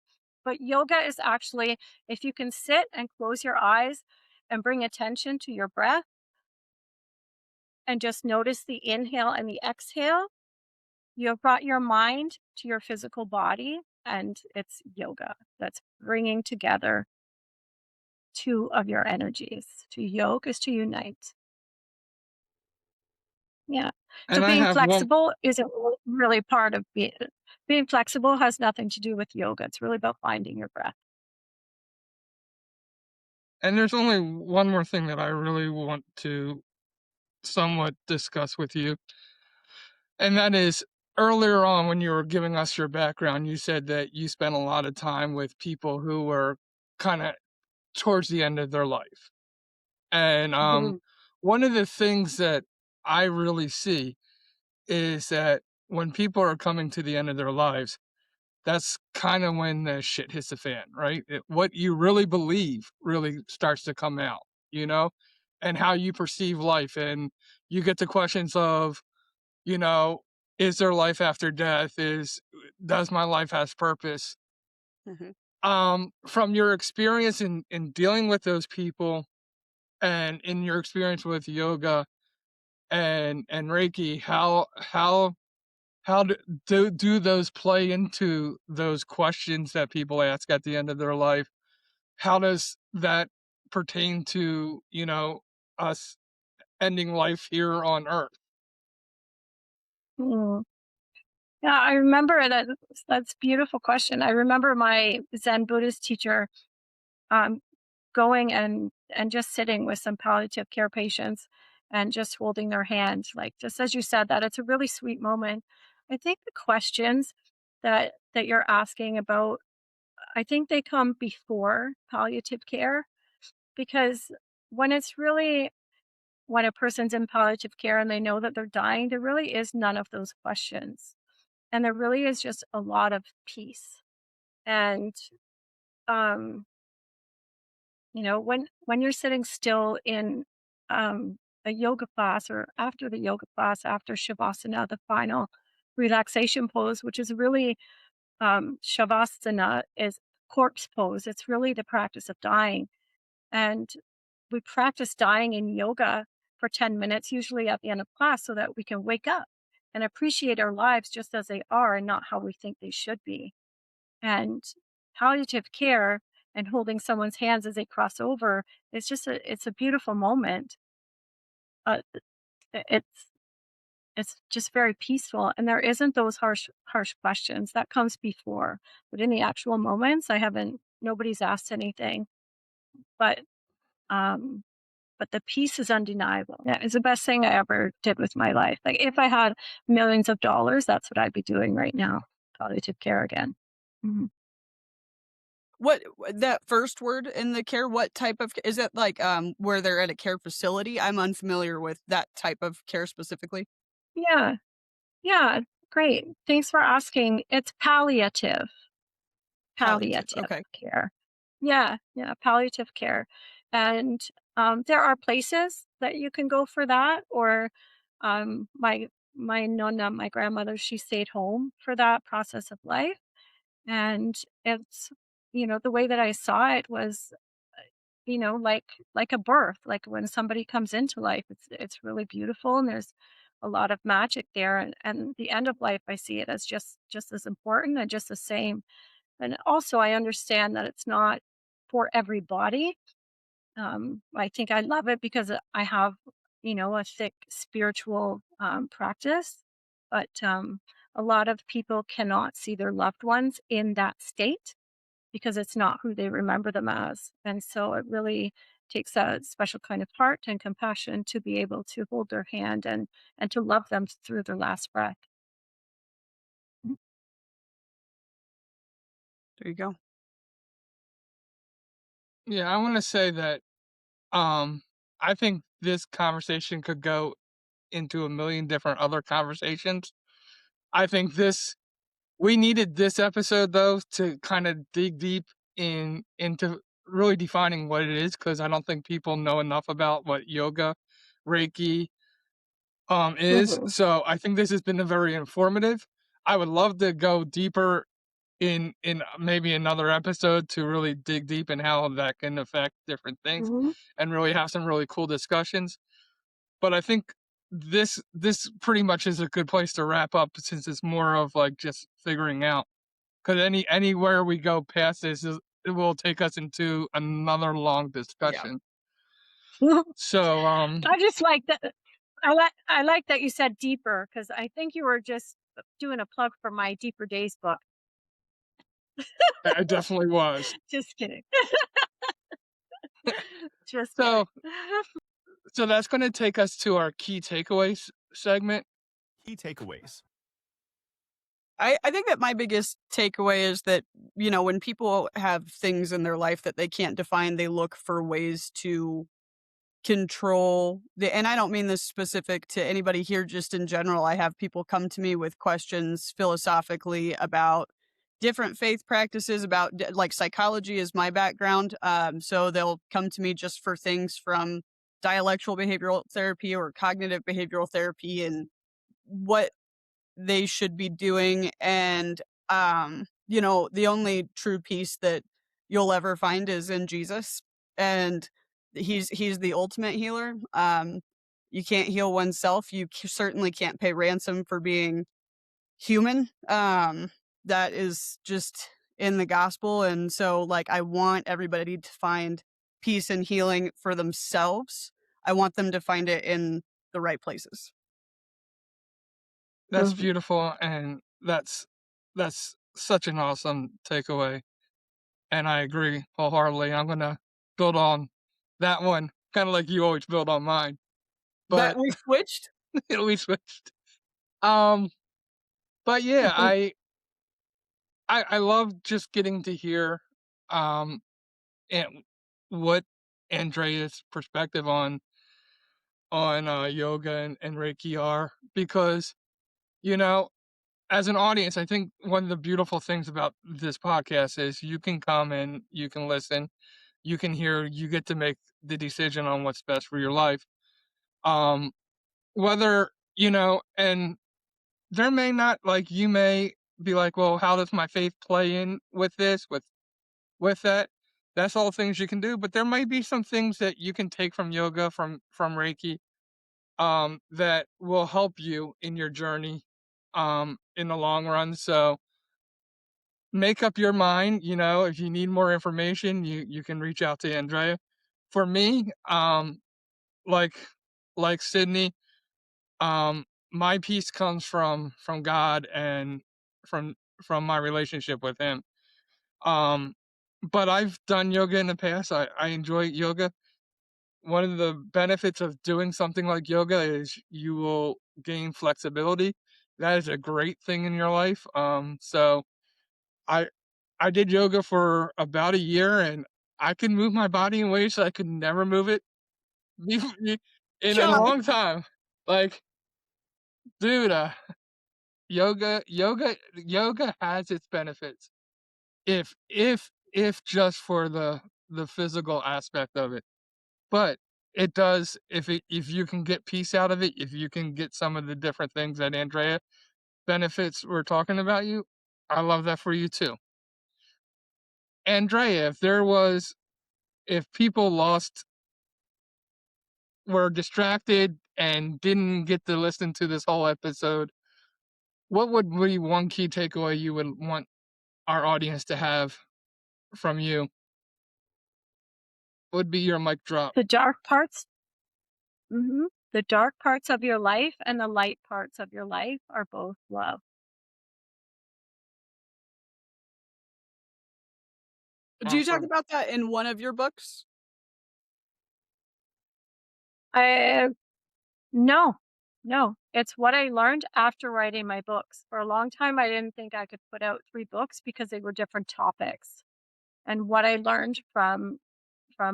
But yoga is actually if you can sit and close your eyes and bring attention to your breath and just notice the inhale and the exhale, you have brought your mind to your physical body, and it's yoga that's bringing together two of your energies. To yoke is to unite. Yeah. So And I being have one, flexible isn't really part of being flexible has nothing to do with yoga. It's really about finding your breath. and there's only one more thing that I really want to somewhat discuss with you. And that is earlier on when you were giving us your background, you said that you spent a lot of time with people who were kind of towards the end of their life. And Mhm. one of the things that I really see is that when people are coming to the end of their lives, that's kind of when the shit hits the fan, right? What you really believe really starts to come out, you know, and how you perceive life. And you get to questions of, you know, is there life after death? Does my life has purpose? Mhm. From your experience in dealing with those people and in your experience with yoga and Reiki, how do those play into those questions that people ask at the end of their life? How does that pertain to, us ending life here on Earth? Mm. Yeah, I remember that's a beautiful question. I remember my Zen Buddhist teacher um, going and just sitting with some palliative care patients and just holding their hands, like just as you said that it's a really sweet moment. I think the questions that you're asking about, I think they come before palliative care because when it's really when a person's in palliative care and they know that they're dying, there really is none of those questions. And there really is just a lot of peace. And um, when you're sitting still in a yoga class or after the yoga class, after Shavasana, the final relaxation pose, which is really Shavasana is corpse pose. It's really the practice of dying. And we practice dying in yoga for 10 minutes, usually at the end of class, so that we can wake up and appreciate our lives just as they are and not how we think they should be. And palliative care and holding someone's hands as they cross over is just it's a beautiful moment. Uh, it's it's just very peaceful, and there isn't those harsh questions that comes before. But in the actual moments, I haven't. Nobody's asked anything, but um, but the peace is undeniable. Yeah, it's the best thing I ever did with my life. Like if I had millions of dollars, that's what I'd be doing right now. Palliative care again. Mhm. That first word in the care, what type of is it like, where they're at a care facility? I'm unfamiliar with that type of care specifically. Yeah, yeah, great. Thanks for asking. It's Palliative, palliative okay. care. Yeah, yeah, palliative care. And there are places that you can go for that, or my nonna, my grandmother, she stayed home for that process of life. And it's, the way that I saw it was, like a birth, like when somebody comes into life, it's really beautiful and there's a lot of magic there. And the end of life, I see it as just as important and just the same. And also I understand that it's not for everybody. I think I love it because I have, a thick spiritual practice, but a lot of people cannot see their loved ones in that state because it's not who they remember them as. And so it really takes a special kind of heart and compassion to be able to hold their hand and to love them through their last breath. Mm. There you go. Yeah, I want to say that um, I think this conversation could go into a million different other conversations. I think we needed this episode though to kind of dig deep into really defining what it is because I don't think people know enough about what yoga, Reiki, is. Mhm. So I think this has been a very informative. I would love to go deeper in maybe another episode to really dig deep in how that can affect different things Mhm. and really have some really cool discussions. But I think this pretty much is a good place to wrap up since it's more of like just figuring out. Because anywhere we go past this is it will take us into another long Yeah. discussion. So I just like that. I like that you said deeper because I think you were just doing a plug for my Deeper Days book. I definitely was. Just kidding. Just kidding. So so that's going to take us to our key takeaways segment. Key takeaways. I think that my biggest takeaway is that, you know, when people have things in their life that they can't define, they look for ways to control and I don't mean this specific to anybody here, just in general. I have people come to me with questions philosophically about different faith practices, about like psychology is my background. So they'll come to me just for things from dialectical behavioral therapy or cognitive behavioral therapy and what they should be doing. And, you know, the only true peace that you'll ever find is in Jesus. And he's the ultimate healer. You can't heal oneself. You certainly can't pay ransom for being human. That is just in the gospel. And so, like, I want everybody to find peace and healing for themselves. I want them to find it in the right places. That's Mhm. beautiful, and that's such an awesome takeaway. And I agree wholeheartedly. I'm gonna build on that one, kind of like you always build on mine. That But we switched. we switched. Um, but yeah, I love just getting to hear um and what Andrea's perspective on yoga and Reiki are because you know as an audience, I think one of the beautiful things about this podcast is you can come and you can listen, you can hear, you get to make the decision on what's best for your life. Um, whether and there may not like you may be like, well, how does my faith play in with this, with that? That's all things you can do, but there might be some things that you can take from yoga, from Reiki, that will help you in your journey, in the long run. So make up your mind. If you need more information, you can reach out to Andrea. For me, like Sydney, um, my peace comes from God and from from my relationship with Him. Um, but I've done yoga in the past. I enjoy yoga. One of the benefits of doing something like yoga is you will gain flexibility. That is a great thing in your life. So I I did yoga for about a year, and I could move my body in ways that I could never move it in a Sean, long time. Like, dude, yoga has its benefits if just for the physical aspect of it. But it does if you can get peace out of it, if you can get some of the different things that Andrea benefits we're talking about you, I love that for you too. Andrea, if people were distracted and didn't get to listen to this whole episode, what would be one key takeaway you would want our audience to have from you? Would be your mic drop. The dark parts. The dark parts of your life and the light parts of your life are both love. do you talk Awesome. about that in one of your books? I No, no, it's what I learned after writing my books. For a long time, I didn't think I could put out 3 books because they were different topics. And what I learned from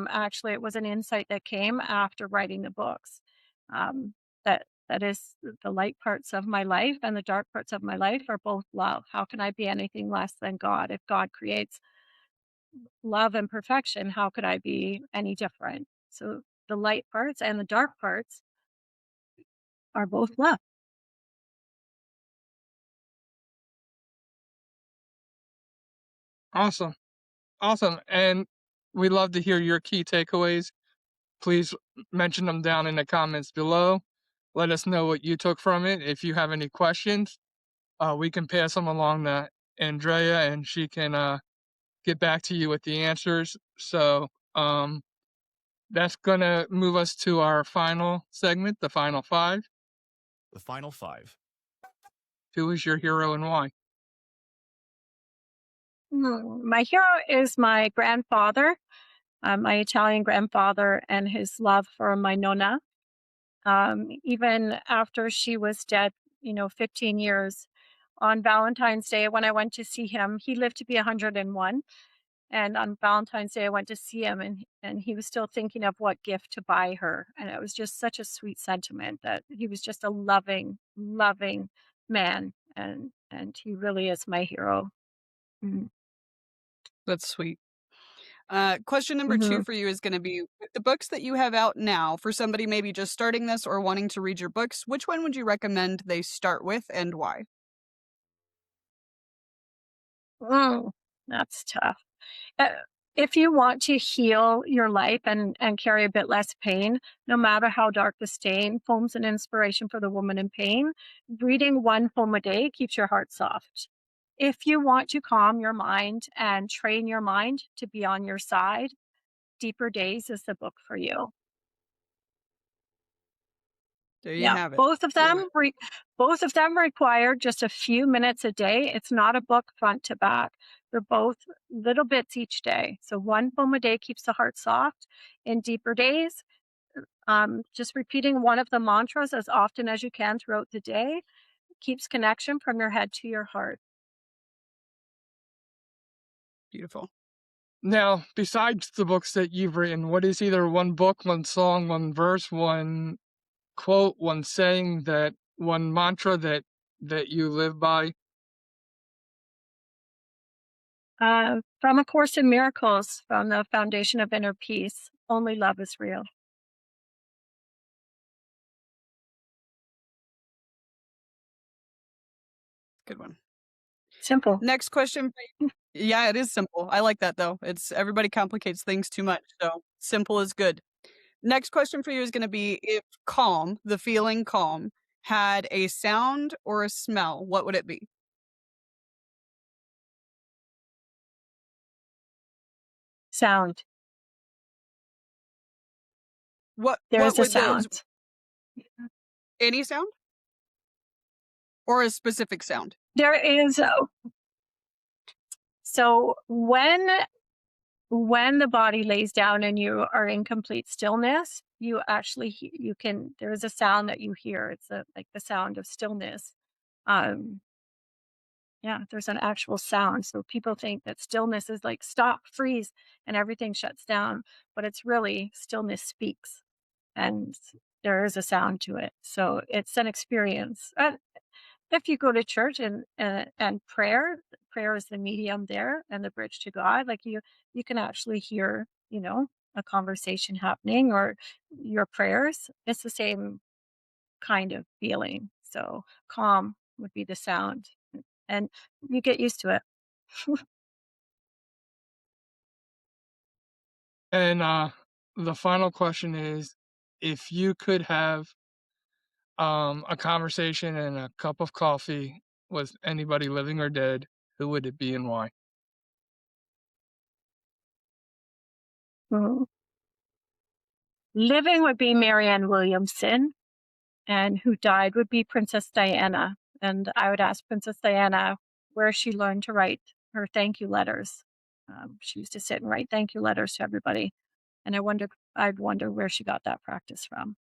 actually it was an insight that came after writing the books. That is the light parts of my life and the dark parts of my life are both love. How can I be anything less than God if God creates love and perfection. How could I be any different? So the light parts and the dark parts are both love. Awesome. Awesome. And we love to hear your key takeaways. Please mention them down in the comments below. Let us know what you took from it. If you have any questions, we can pass them along to Andrea and she can get back to you with the answers. So that's going to move us to our final segment, the final five. The final five. Who is your hero and why? My hero is my grandfather, my Italian grandfather, and his love for my nonna. Even after she was dead, 15 years, on Valentine's Day, when I went to see him, he lived to be 101. And on Valentine's Day, I went to see him, and he was still thinking of what gift to buy her. And it was just such a sweet sentiment that he was just a loving, loving man. And he really is my hero. Mhm. That's sweet. Question number two Mhm. for you is going to be with the books that you have out now for somebody maybe just starting this or wanting to read your books. Which one would you recommend they start with and why? Mm, that's tough. Uh, if you want to heal your life and carry a bit less pain, no matter how dark the stain, Poems an Inspiration for the Woman in Pain. Reading one poem a day keeps your heart soft. If you want to calm your mind and train your mind to be on your side, Deeper Days is the book for you. There you Yeah, have it. both of them require just a few minutes a day. It's not a book front to back. They're both little bits each day. So one poem a day keeps the heart soft. In Deeper Days, just repeating one of the mantras as often as you can throughout the day keeps connection from your head to your heart. Beautiful. Now, besides the books that you've written, what is either one book, one song, one verse, one quote, one saying that one mantra that you live by? From A Course in Miracles, from the Foundation of Inner Peace, only love is real. Good one. Simple. Next question. Yeah, it is simple. I like that though. It's everybody complicates things too much. So simple is good. Next question for you is going to be if calm, the feeling calm, had a sound or a smell, what would it be? Sound. What There's a would those sound. any sound or a specific sound? There is so when the body lays down and you are in complete stillness, you actually you can there is a sound that you hear. It's like the sound of stillness. Um yeah, there's an actual sound. So people think that stillness is like stop, freeze, and everything shuts down, but it's really stillness speaks and there is a sound to it. So it's an experience. If you go to church and prayer is the medium there and the bridge to God. Like you can actually hear, a conversation happening or your prayers. It's the same kind of feeling. So calm would be the sound, and you get used to it. And the final question is if you could have a conversation and a cup of coffee with anybody living or dead, who would it be and why? Mhm. Living would be Marianne Williamson, and who died would be Princess Diana. And I would ask Princess Diana where she learned to write her thank you letters. She used to sit and write thank you letters to everybody, and I'd wonder where she got that practice from.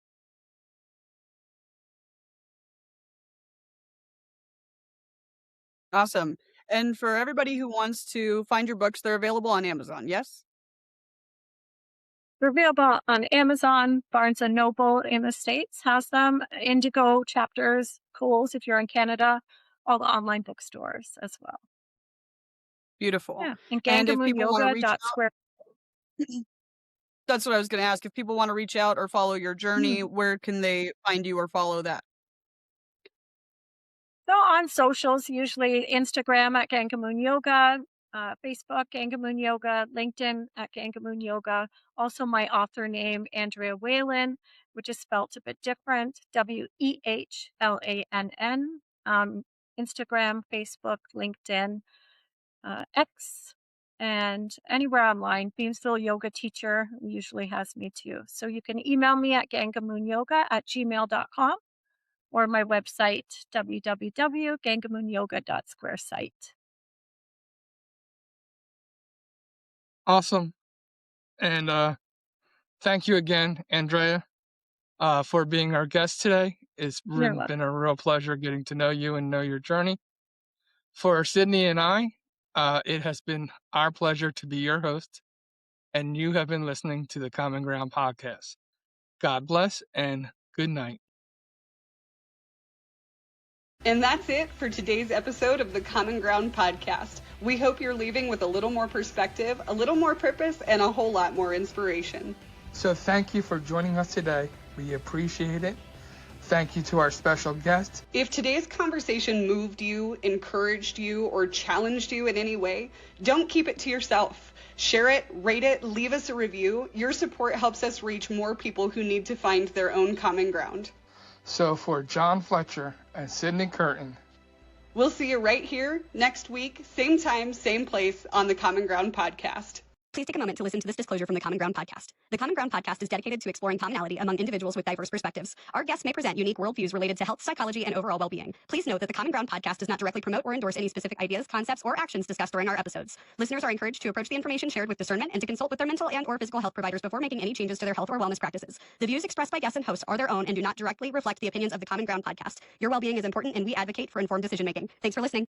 Awesome. And for everybody who wants to find your books, they're available on Amazon, yes? They're available on Amazon, Barnes and Noble in the States has them, Indigo Chapters, Kohl's if you're in Canada, all the online bookstores as well. Beautiful. Yeah, and And if people want to reach out, gangamoonyoga.square. that's what I was going to ask. If people want to reach out or follow your journey, Mhm. where can they find you or follow that? So on socials, usually Instagram at Ganga Moon Yoga, Facebook Ganga Moon Yoga, LinkedIn at Ganga Moon Yoga. Also, my author name Andrea Wehlann, which is spelt a bit different, Wehlann. Instagram, Facebook, LinkedIn, X, and anywhere online. Beamsville Yoga Teacher usually has me too. So you can email me at gangamoonyoga@gmail.com or my website, www.gangamoonyoga.squaresite. Awesome. And thank you again, Andrea, for being our guest today. It's You're been welcome. a real pleasure getting to know you and know your journey. For Sydney and I, it has been our pleasure to be your host, and you have been listening to the Common Ground podcast. God bless and good night. And that's it for today's episode of the Common Ground podcast. We hope you're leaving with a little more perspective, a little more purpose, and a whole lot more inspiration. So thank you for joining us today. We appreciate it. Thank you to our special guest. If today's conversation moved you, encouraged you, or challenged you in any way, don't keep it to yourself. Share it, rate it, leave us a review. Your support helps us reach more people who need to find their own common ground. So for John Fletcher and Sydney Curtin, we'll see you right here next week, same time, same place on the Common Ground podcast. Please take a moment to listen to this disclosure from the Common Ground podcast. The Common Ground podcast is dedicated to exploring commonality among individuals with diverse perspectives. Our guests may present unique worldviews related to health, psychology, and overall well-being. Please note that the Common Ground podcast does not directly promote or endorse any specific ideas, concepts, or actions discussed during our episodes. Listeners are encouraged to approach the information shared with discernment and to consult with their mental and/or physical health providers before making any changes to their health or wellness practices. The views expressed by guests and hosts are their own and do not directly reflect the opinions of the Common Ground podcast. Your well-being is important, and we advocate for informed decision-making. Thanks for listening.